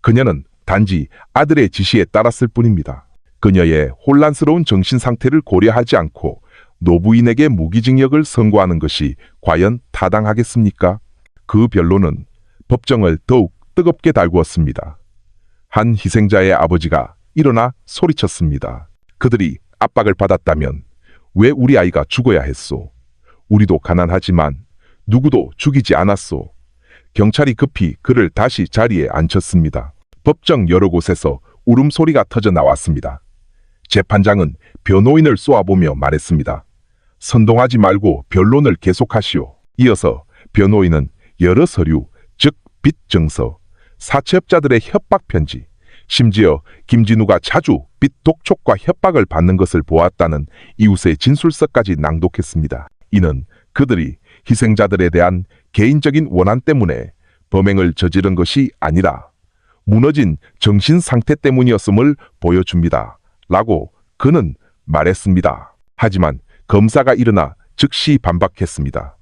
그녀는 단지 아들의 지시에 따랐을 뿐입니다. 그녀의 혼란스러운 정신 상태를 고려하지 않고 노부인에게 무기징역을 선고하는 것이 과연 타당하겠습니까? 그 변론은 법정을 더욱 뜨겁게 달구었습니다. 한 희생자의 아버지가 일어나 소리쳤습니다. 그들이 압박을 받았다면 왜 우리 아이가 죽어야 했소? 우리도 가난하지만 누구도 죽이지 않았소. 경찰이 급히 그를 다시 자리에 앉혔습니다. 법정 여러 곳에서 울음소리가 터져 나왔습니다. 재판장은 변호인을 쏘아보며 말했습니다. 선동하지 말고 변론을 계속하시오. 이어서 변호인은 여러 서류, 즉 빚증서, 사채업자들의 협박 편지, 심지어 김진우가 자주 빚 독촉과 협박을 받는 것을 보았다는 이웃의 진술서까지 낭독했습니다. 이는 그들이 희생자들에 대한 개인적인 원한 때문에 범행을 저지른 것이 아니라 무너진 정신 상태 때문이었음을 보여줍니다. 라고 그는 말했습니다. 하지만 검사가 일어나 즉시 반박했습니다.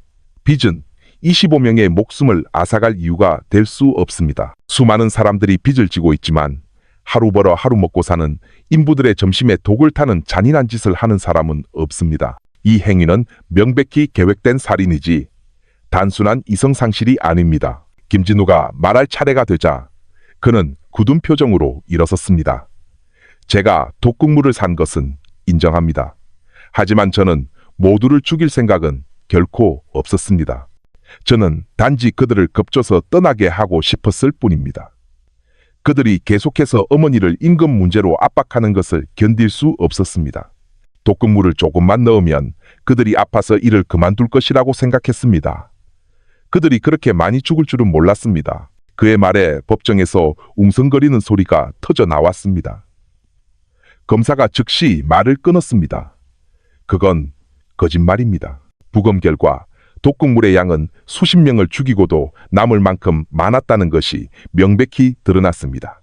빚은 25명의 목숨을 앗아갈 이유가 될 수 없습니다. 수많은 사람들이 빚을 지고 있지만 하루 벌어 하루 먹고 사는 인부들의 점심에 독을 타는 잔인한 짓을 하는 사람은 없습니다. 이 행위는 명백히 계획된 살인이지 단순한 이성상실이 아닙니다. 김진우가 말할 차례가 되자 그는 굳은 표정으로 일어섰습니다. 제가 독극물을 산 것은 인정합니다. 하지만 저는 모두를 죽일 생각은 결코 없었습니다. 저는 단지 그들을 겁줘서 떠나게 하고 싶었을 뿐입니다. 그들이 계속해서 어머니를 임금 문제로 압박하는 것을 견딜 수 없었습니다. 독극물을 조금만 넣으면 그들이 아파서 일을 그만둘 것이라고 생각했습니다. 그들이 그렇게 많이 죽을 줄은 몰랐습니다. 그의 말에 법정에서 웅성거리는 소리가 터져 나왔습니다. 검사가 즉시 말을 끊었습니다. 그건 거짓말입니다. 부검 결과 독극물의 양은 수십 명을 죽이고도 남을 만큼 많았다는 것이 명백히 드러났습니다.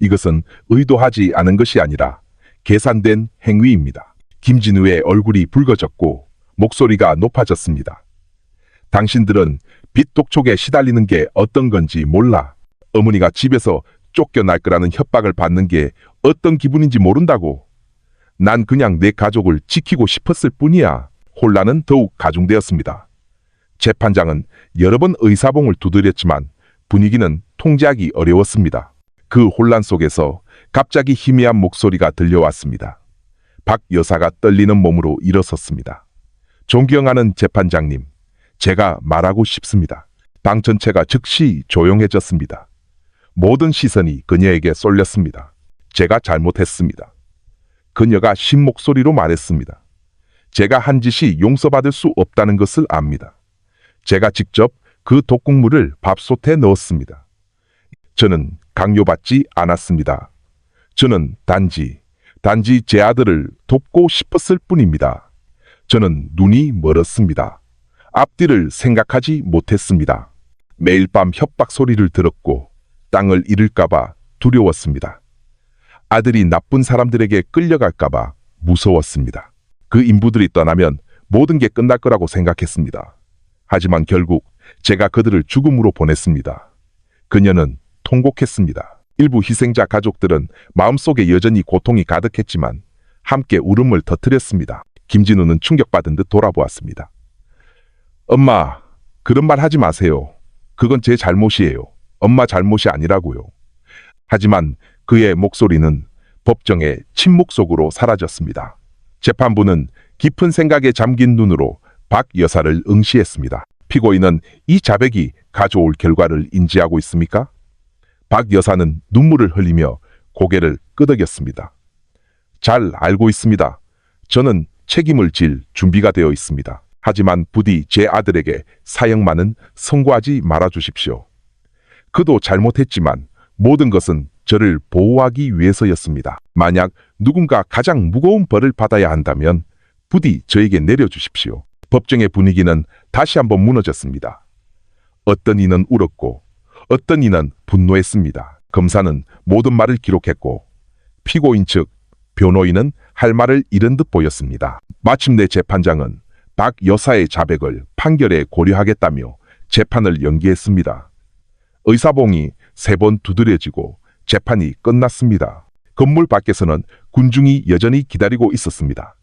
이것은 의도하지 않은 것이 아니라 계산된 행위입니다. 김진우의 얼굴이 붉어졌고 목소리가 높아졌습니다. 당신들은 빚 독촉에 시달리는 게 어떤 건지 몰라. 어머니가 집에서 쫓겨날 거라는 협박을 받는 게 어떤 기분인지 모른다고. 난 그냥 내 가족을 지키고 싶었을 뿐이야. 혼란은 더욱 가중되었습니다. 재판장은 여러 번 의사봉을 두드렸지만 분위기는 통제하기 어려웠습니다. 그 혼란 속에서 갑자기 희미한 목소리가 들려왔습니다. 박 여사가 떨리는 몸으로 일어섰습니다. 존경하는 재판장님, 제가 말하고 싶습니다. 방 전체가 즉시 조용해졌습니다. 모든 시선이 그녀에게 쏠렸습니다. 제가 잘못했습니다. 그녀가 신 목소리로 말했습니다. 제가 한 짓이 용서받을 수 없다는 것을 압니다. 제가 직접 그 독극물을 밥솥에 넣었습니다. 저는 강요받지 않았습니다. 저는 단지 제 아들을 돕고 싶었을 뿐입니다. 저는 눈이 멀었습니다. 앞뒤를 생각하지 못했습니다. 매일 밤 협박 소리를 들었고 땅을 잃을까봐 두려웠습니다. 아들이 나쁜 사람들에게 끌려갈까봐 무서웠습니다. 그 인부들이 떠나면 모든 게 끝날 거라고 생각했습니다. 하지만 결국 제가 그들을 죽음으로 보냈습니다. 그녀는 통곡했습니다. 일부 희생자 가족들은 마음속에 여전히 고통이 가득했지만 함께 울음을 터뜨렸습니다. 김진우는 충격받은 듯 돌아보았습니다. 엄마, 그런 말 하지 마세요. 그건 제 잘못이에요. 엄마 잘못이 아니라고요. 하지만 그의 목소리는 법정의 침묵 속으로 사라졌습니다. 재판부는 깊은 생각에 잠긴 눈으로 박 여사를 응시했습니다. 피고인은 이 자백이 가져올 결과를 인지하고 있습니까? 박 여사는 눈물을 흘리며 고개를 끄덕였습니다. 잘 알고 있습니다. 저는 책임을 질 준비가 되어 있습니다. 하지만 부디 제 아들에게 사형만은 선고하지 말아 주십시오. 그도 잘못했지만 모든 것은 저를 보호하기 위해서였습니다. 만약 누군가 가장 무거운 벌을 받아야 한다면 부디 저에게 내려주십시오. 법정의 분위기는 다시 한번 무너졌습니다. 어떤 이는 울었고 어떤 이는 분노했습니다. 검사는 모든 말을 기록했고 피고인 측 변호인은 할 말을 잃은 듯 보였습니다. 마침내 재판장은 박 여사의 자백을 판결에 고려하겠다며 재판을 연기했습니다. 의사봉이 3번 두드려지고 재판이 끝났습니다. 건물 밖에서는 군중이 여전히 기다리고 있었습니다.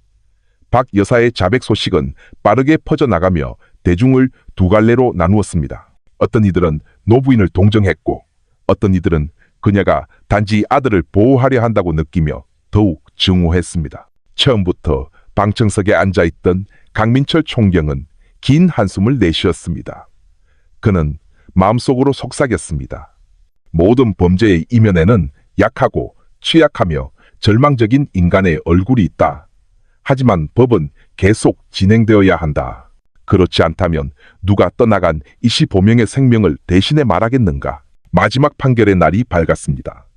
박 여사의 자백 소식은 빠르게 퍼져나가며 대중을 두 갈래로 나누었습니다. 어떤 이들은 노부인을 동정했고 어떤 이들은 그녀가 단지 아들을 보호하려 한다고 느끼며 더욱 증오했습니다. 처음부터 방청석에 앉아있던 강민철 총경은 긴 한숨을 내쉬었습니다. 그는 마음속으로 속삭였습니다. 모든 범죄의 이면에는 약하고 취약하며 절망적인 인간의 얼굴이 있다. 하지만 법은 계속 진행되어야 한다. 그렇지 않다면 누가 떠나간 이시보명의 생명을 대신해 말하겠는가. 마지막 판결의 날이 밝았습니다.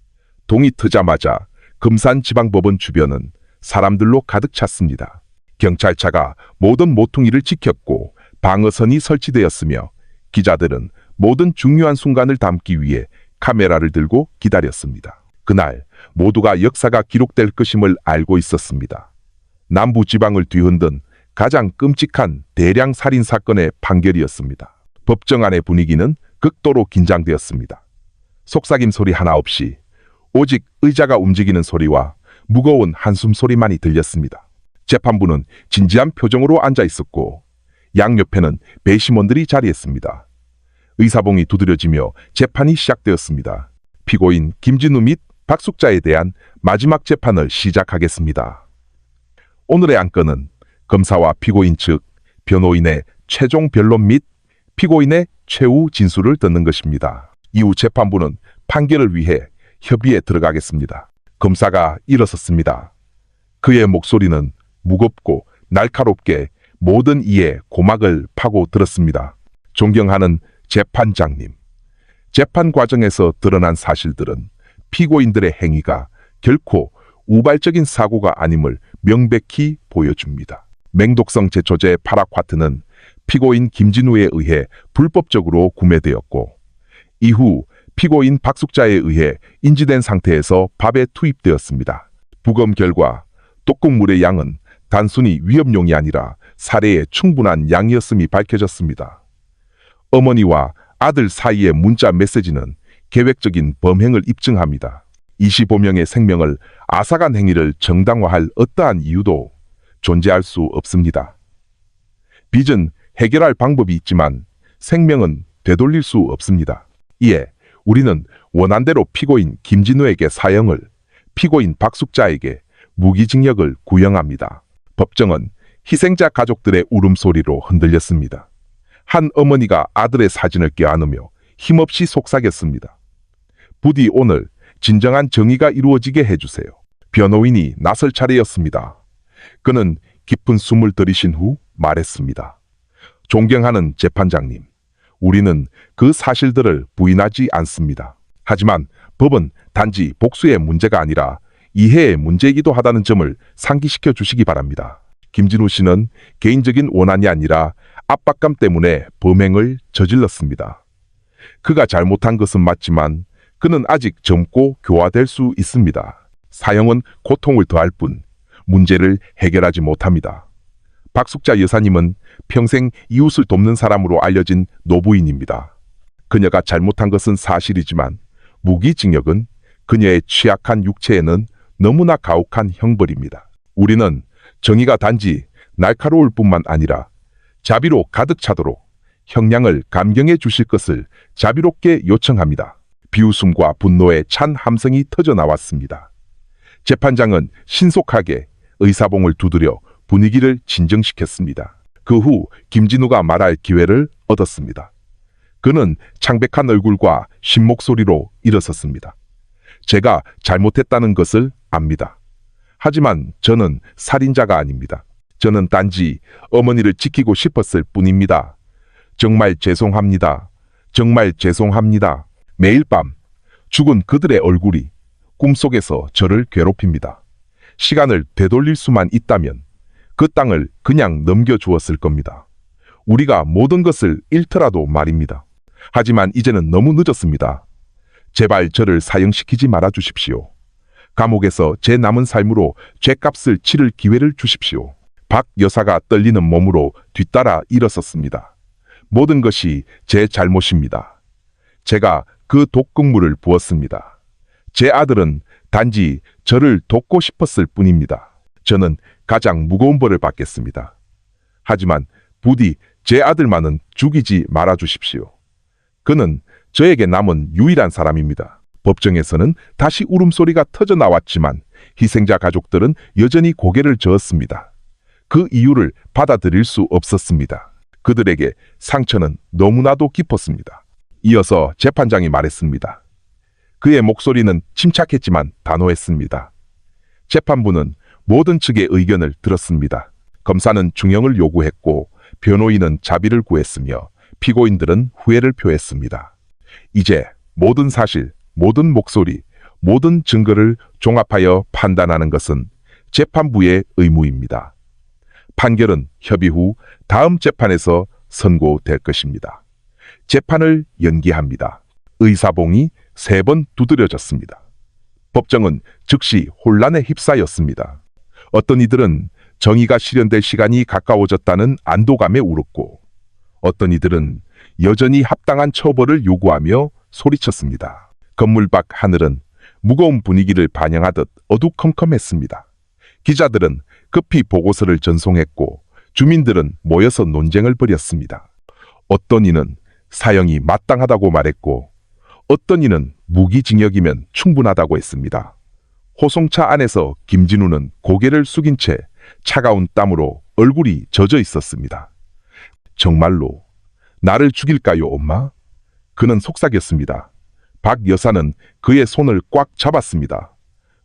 동이 트자마자 금산지방법원 주변은 사람들로 가득 찼습니다. 경찰차가 모든 모퉁이를 지켰고 방어선이 설치되었으며 기자들은 모든 중요한 순간을 담기 위해 카메라를 들고 기다렸습니다. 그날 모두가 역사가 기록될 것임을 알고 있었습니다. 남부지방을 뒤흔든 가장 끔찍한 대량 살인 사건의 판결이었습니다. 법정 안의 분위기는 극도로 긴장되었습니다. 속삭임 소리 하나 없이 오직 의자가 움직이는 소리와 무거운 한숨 소리만이 들렸습니다. 재판부는 진지한 표정으로 앉아 있었고 양옆에는 배심원들이 자리했습니다. 의사봉이 두드려지며 재판이 시작되었습니다. 피고인 김진우 및 박숙자에 대한 마지막 재판을 시작하겠습니다. 오늘의 안건은 검사와 피고인 측 변호인의 최종 변론 및 피고인의 최후 진술을 듣는 것입니다. 이후 재판부는 판결을 위해 협의에 들어가겠습니다. 검사가 일어섰습니다. 그의 목소리는 무겁고 날카롭게 모든 이의 고막을 파고 들었습니다. 존경하는 재판장님, 재판 과정에서 드러난 사실들은 피고인들의 행위가 결코 우발적인 사고가 아님을 명백히 보여줍니다. 맹독성 제초제 파라콰트는 피고인 김진우에 의해 불법적으로 구매되었고 이후 피고인 박숙자에 의해 인지된 상태에서 밥에 투입되었습니다. 부검 결과 독극물의 양은 단순히 위협용이 아니라 살해에 충분한 양이었음이 밝혀졌습니다. 어머니와 아들 사이의 문자 메시지는 계획적인 범행을 입증합니다. 25명의 생명을 앗아간 행위를 정당화할 어떠한 이유도 존재할 수 없습니다. 빚은 해결할 방법이 있지만 생명은 되돌릴 수 없습니다. 이에 우리는 원한대로 피고인 김진우에게 사형을, 피고인 박숙자에게 무기징역을 구형합니다. 법정은 희생자 가족들의 울음소리로 흔들렸습니다. 한 어머니가 아들의 사진을 껴안으며 힘없이 속삭였습니다. 부디 오늘 진정한 정의가 이루어지게 해주세요. 변호인이 나설 차례였습니다. 그는 깊은 숨을 들이신 후 말했습니다. 존경하는 재판장님, 우리는 그 사실들을 부인하지 않습니다. 하지만 법은 단지 복수의 문제가 아니라 이해의 문제이기도 하다는 점을 상기시켜 주시기 바랍니다. 김진우 씨는 개인적인 원한이 아니라 압박감 때문에 범행을 저질렀습니다. 그가 잘못한 것은 맞지만 그는 아직 젊고 교화될 수 있습니다. 사형은 고통을 더할 뿐 문제를 해결하지 못합니다. 박숙자 여사님은 평생 이웃을 돕는 사람으로 알려진 노부인입니다. 그녀가 잘못한 것은 사실이지만 무기징역은 그녀의 취약한 육체에는 너무나 가혹한 형벌입니다. 우리는 정의가 단지 날카로울 뿐만 아니라 자비로 가득 차도록 형량을 감경해 주실 것을 자비롭게 요청합니다. 비웃음과 분노의 찬 함성이 터져 나왔습니다. 재판장은 신속하게 의사봉을 두드려 분위기를 진정시켰습니다. 그 후 김진우가 말할 기회를 얻었습니다. 그는 창백한 얼굴과 쉰 목소리로 일어섰습니다. 제가 잘못했다는 것을 압니다. 하지만 저는 살인자가 아닙니다. 저는 단지 어머니를 지키고 싶었을 뿐입니다. 정말 죄송합니다. 정말 죄송합니다. 매일 밤 죽은 그들의 얼굴이 꿈속에서 저를 괴롭힙니다. 시간을 되돌릴 수만 있다면 그 땅을 그냥 넘겨주었을 겁니다. 우리가 모든 것을 잃더라도 말입니다. 하지만 이제는 너무 늦었습니다. 제발 저를 사형시키지 말아 주십시오. 감옥에서 제 남은 삶으로 죗값을 치를 기회를 주십시오. 박 여사가 떨리는 몸으로 뒤따라 일어섰습니다. 모든 것이 제 잘못입니다. 제가 그 독극물을 부었습니다. 제 아들은 단지 저를 돕고 싶었을 뿐입니다. 저는 가장 무거운 벌을 받겠습니다. 하지만 부디 제 아들만은 죽이지 말아 주십시오. 그는 저에게 남은 유일한 사람입니다. 법정에서는 다시 울음소리가 터져 나왔지만 희생자 가족들은 여전히 고개를 저었습니다. 그 이유를 받아들일 수 없었습니다. 그들에게 상처는 너무나도 깊었습니다. 이어서 재판장이 말했습니다. 그의 목소리는 침착했지만 단호했습니다. 재판부는 모든 측의 의견을 들었습니다. 검사는 중형을 요구했고 변호인은 자비를 구했으며 피고인들은 후회를 표했습니다. 이제 모든 사실, 모든 목소리, 모든 증거를 종합하여 판단하는 것은 재판부의 의무입니다. 판결은 협의 후 다음 재판에서 선고될 것입니다. 재판을 연기합니다. 의사봉이 3번 두드려졌습니다. 법정은 즉시 혼란에 휩싸였습니다. 어떤 이들은 정의가 실현될 시간이 가까워졌다는 안도감에 울었고 어떤 이들은 여전히 합당한 처벌을 요구하며 소리쳤습니다. 건물 밖 하늘은 무거운 분위기를 반영하듯 어두컴컴했습니다. 기자들은 급히 보고서를 전송했고 주민들은 모여서 논쟁을 벌였습니다. 어떤 이는 사형이 마땅하다고 말했고 어떤 이는 무기징역이면 충분하다고 했습니다. 호송차 안에서 김진우는 고개를 숙인 채 차가운 땀으로 얼굴이 젖어 있었습니다. 정말로 나를 죽일까요, 엄마? 그는 속삭였습니다. 박 여사는 그의 손을 꽉 잡았습니다.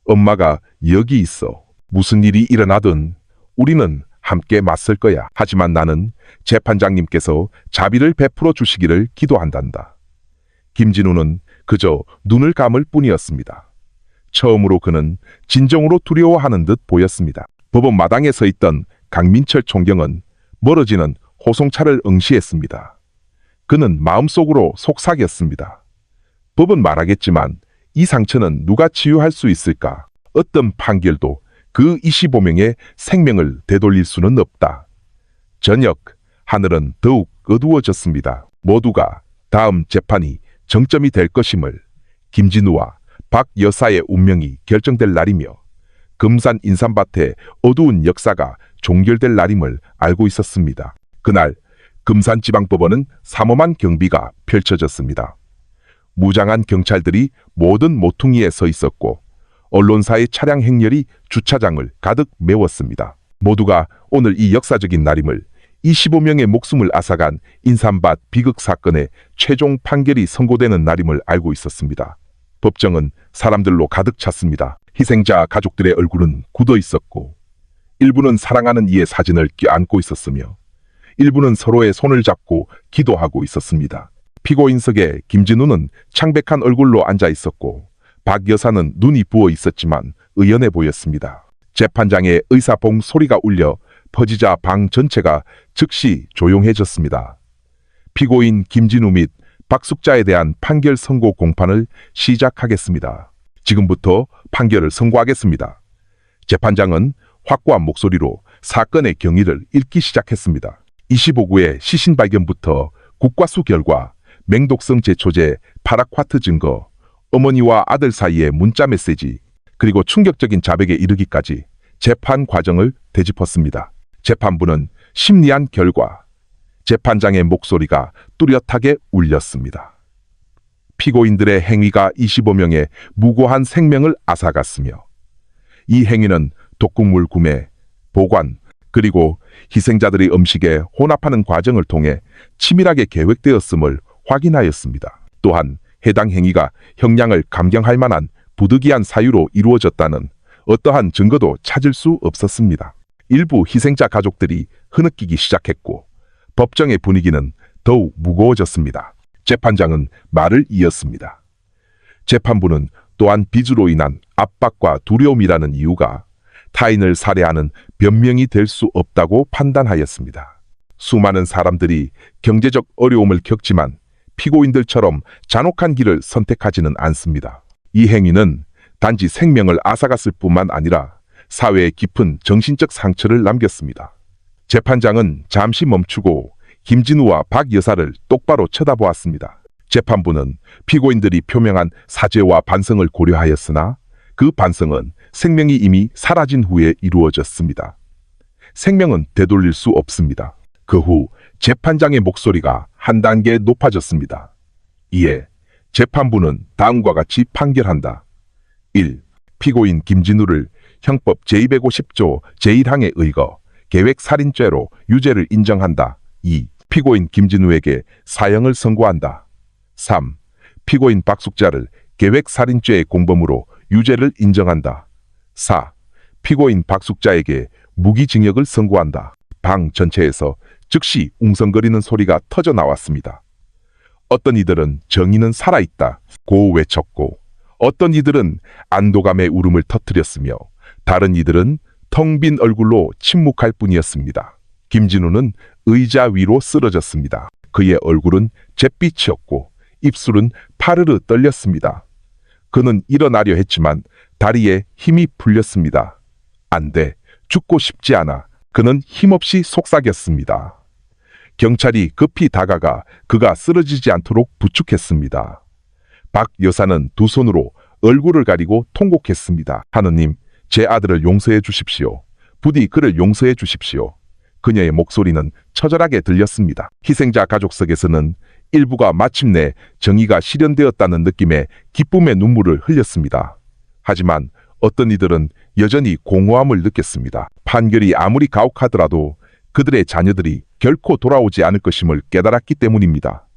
엄마가 여기 있어. 무슨 일이 일어나든 우리는 함께 맞설 거야. 하지만 나는 재판장님께서 자비를 베풀어 주시기를 기도한단다. 김진우는 그저 눈을 감을 뿐이었습니다. 처음으로 그는 진정으로 두려워하는 듯 보였습니다. 법원 마당에 서 있던 강민철 총경은 멀어지는 호송차를 응시했습니다. 그는 마음속으로 속삭였습니다. 법은 말하겠지만 이 상처는 누가 치유할 수 있을까? 어떤 판결도 그 25명의 생명을 되돌릴 수는 없다. 저녁 하늘은 더욱 어두워졌습니다. 모두가 다음 재판이 정점이 될 것임을, 김진우와 박 여사의 운명이 결정될 날이며 금산 인삼밭의 어두운 역사가 종결될 날임을 알고 있었습니다. 그날 금산지방법원은 삼엄한 경비가 펼쳐졌습니다. 무장한 경찰들이 모든 모퉁이에 서 있었고 언론사의 차량 행렬이 주차장을 가득 메웠습니다. 모두가 오늘 이 역사적인 날임을, 25명의 목숨을 앗아간 인삼밭 비극 사건의 최종 판결이 선고되는 날임을 알고 있었습니다. 법정은 사람들로 가득 찼습니다. 희생자 가족들의 얼굴은 굳어 있었고 일부는 사랑하는 이의 사진을 껴안고 있었으며 일부는 서로의 손을 잡고 기도하고 있었습니다. 피고인석에 김진우는 창백한 얼굴로 앉아 있었고 박 여사는 눈이 부어 있었지만 의연해 보였습니다. 재판장의 의사봉 소리가 울려 퍼지자 방 전체가 즉시 조용해졌습니다. 피고인 김진우 및 박숙자에 대한 판결 선고 공판을 시작하겠습니다. 지금부터 판결을 선고하겠습니다. 재판장은 확고한 목소리로 사건의 경위를 읽기 시작했습니다. 25구의 시신 발견부터 국과수 결과, 맹독성 제초제, 파라콰트 증거, 어머니와 아들 사이의 문자 메시지, 그리고 충격적인 자백에 이르기까지 재판 과정을 되짚었습니다. 재판부는 심리한 결과 재판장의 목소리가 뚜렷하게 울렸습니다. 피고인들의 행위가 25명의 무고한 생명을 앗아갔으며 이 행위는 독극물 구매, 보관, 그리고 희생자들의 음식에 혼합하는 과정을 통해 치밀하게 계획되었음을 확인하였습니다. 또한 해당 행위가 형량을 감경할 만한 부득이한 사유로 이루어졌다는 어떠한 증거도 찾을 수 없었습니다. 일부 희생자 가족들이 흐느끼기 시작했고 법정의 분위기는 더욱 무거워졌습니다. 재판장은 말을 이었습니다. 재판부는 또한 빚으로 인한 압박과 두려움이라는 이유가 타인을 살해하는 변명이 될 수 없다고 판단하였습니다. 수많은 사람들이 경제적 어려움을 겪지만 피고인들처럼 잔혹한 길을 선택하지는 않습니다. 이 행위는 단지 생명을 앗아갔을 뿐만 아니라 사회에 깊은 정신적 상처를 남겼습니다. 재판장은 잠시 멈추고 김진우와 박 여사를 똑바로 쳐다보았습니다. 재판부는 피고인들이 표명한 사죄와 반성을 고려하였으나 그 반성은 생명이 이미 사라진 후에 이루어졌습니다. 생명은 되돌릴 수 없습니다. 그 후 재판장의 목소리가 한 단계 높아졌습니다. 이에 재판부는 다음과 같이 판결한다. 1. 피고인 김진우를 형법 제250조 제1항에 의거 계획살인죄로 유죄를 인정한다. 2. 피고인 김진우에게 사형을 선고한다. 3. 피고인 박숙자를 계획살인죄의 공범으로 유죄를 인정한다. 4. 피고인 박숙자에게 무기징역을 선고한다. 방 전체에서 즉시 웅성거리는 소리가 터져 나왔습니다. 어떤 이들은 정의는 살아있다 고 외쳤고 어떤 이들은 안도감의 울음을 터뜨렸으며 다른 이들은 텅 빈 얼굴로 침묵할 뿐이었습니다. 김진우는 의자 위로 쓰러졌습니다. 그의 얼굴은 잿빛이었고 입술은 파르르 떨렸습니다. 그는 일어나려 했지만 다리에 힘이 풀렸습니다. 안 돼, 죽고 싶지 않아. 그는 힘없이 속삭였습니다. 경찰이 급히 다가가 그가 쓰러지지 않도록 부축했습니다. 박 여사는 두 손으로 얼굴을 가리고 통곡했습니다. 하느님, 제 아들을 용서해 주십시오. 부디 그를 용서해 주십시오. 그녀의 목소리는 처절하게 들렸습니다. 희생자 가족 속에서는 일부가 마침내 정의가 실현되었다는 느낌에 기쁨의 눈물을 흘렸습니다. 하지만 어떤 이들은 여전히 공허함을 느꼈습니다. 판결이 아무리 가혹하더라도 그들의 자녀들이 결코 돌아오지 않을 것임을 깨달았기 때문입니다.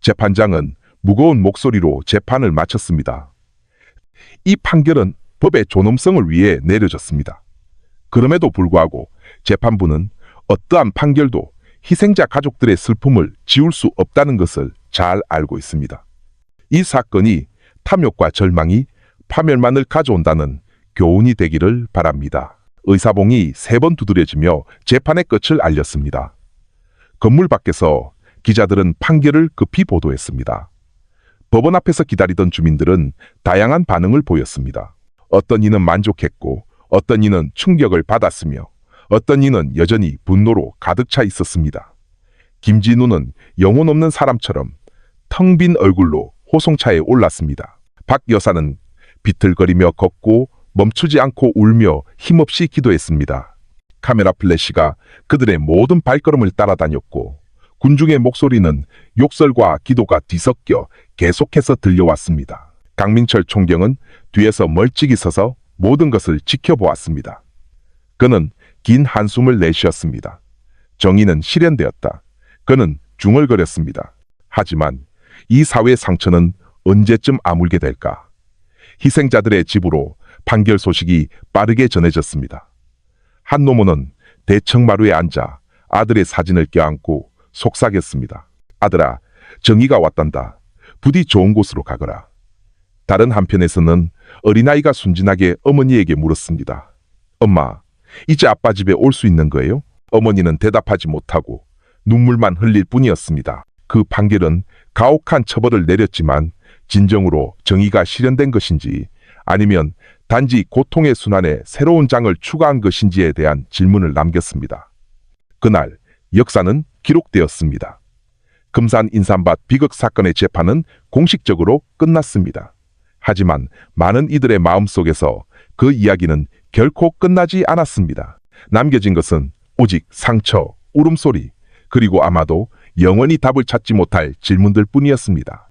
재판장은 무거운 목소리로 재판을 마쳤습니다. 이 판결은 법의 존엄성을 위해 내려졌습니다. 그럼에도 불구하고 재판부는 어떠한 판결도 희생자 가족들의 슬픔을 지울 수 없다는 것을 잘 알고 있습니다. 이 사건이 탐욕과 절망이 파멸만을 가져온다는 교훈이 되기를 바랍니다. 의사봉이 3번 두드려지며 재판의 끝을 알렸습니다. 건물 밖에서 기자들은 판결을 급히 보도했습니다. 법원 앞에서 기다리던 주민들은 다양한 반응을 보였습니다. 어떤 이는 만족했고 어떤 이는 충격을 받았으며 어떤 이는 여전히 분노로 가득 차 있었습니다. 김진우는 영혼 없는 사람처럼 텅 빈 얼굴로 호송차에 올랐습니다. 박 여사는 비틀거리며 걷고 멈추지 않고 울며 힘없이 기도했습니다. 카메라 플래시가 그들의 모든 발걸음을 따라다녔고 군중의 목소리는 욕설과 기도가 뒤섞여 계속해서 들려왔습니다. 강민철 총경은 뒤에서 멀찍이 서서 모든 것을 지켜보았습니다. 그는 긴 한숨을 내쉬었습니다. 정의는 실현되었다. 그는 중얼거렸습니다. 하지만 이 사회의 상처는 언제쯤 아물게 될까? 희생자들의 집으로 판결 소식이 빠르게 전해졌습니다. 한 노모는 대청마루에 앉아 아들의 사진을 껴안고 속삭였습니다. 아들아, 정의가 왔단다. 부디 좋은 곳으로 가거라. 다른 한편에서는 어린아이가 순진하게 어머니에게 물었습니다. 엄마, 이제 아빠 집에 올 수 있는 거예요? 어머니는 대답하지 못하고 눈물만 흘릴 뿐이었습니다. 그 판결은 가혹한 처벌을 내렸지만 진정으로 정의가 실현된 것인지 아니면 단지 고통의 순환에 새로운 장을 추가한 것인지에 대한 질문을 남겼습니다. 그날 역사는 기록되었습니다. 금산 인삼밭 비극 사건의 재판은 공식적으로 끝났습니다. 하지만 많은 이들의 마음속에서 그 이야기는 결코 끝나지 않았습니다. 남겨진 것은 오직 상처, 울음소리, 그리고 아마도 영원히 답을 찾지 못할 질문들 뿐이었습니다.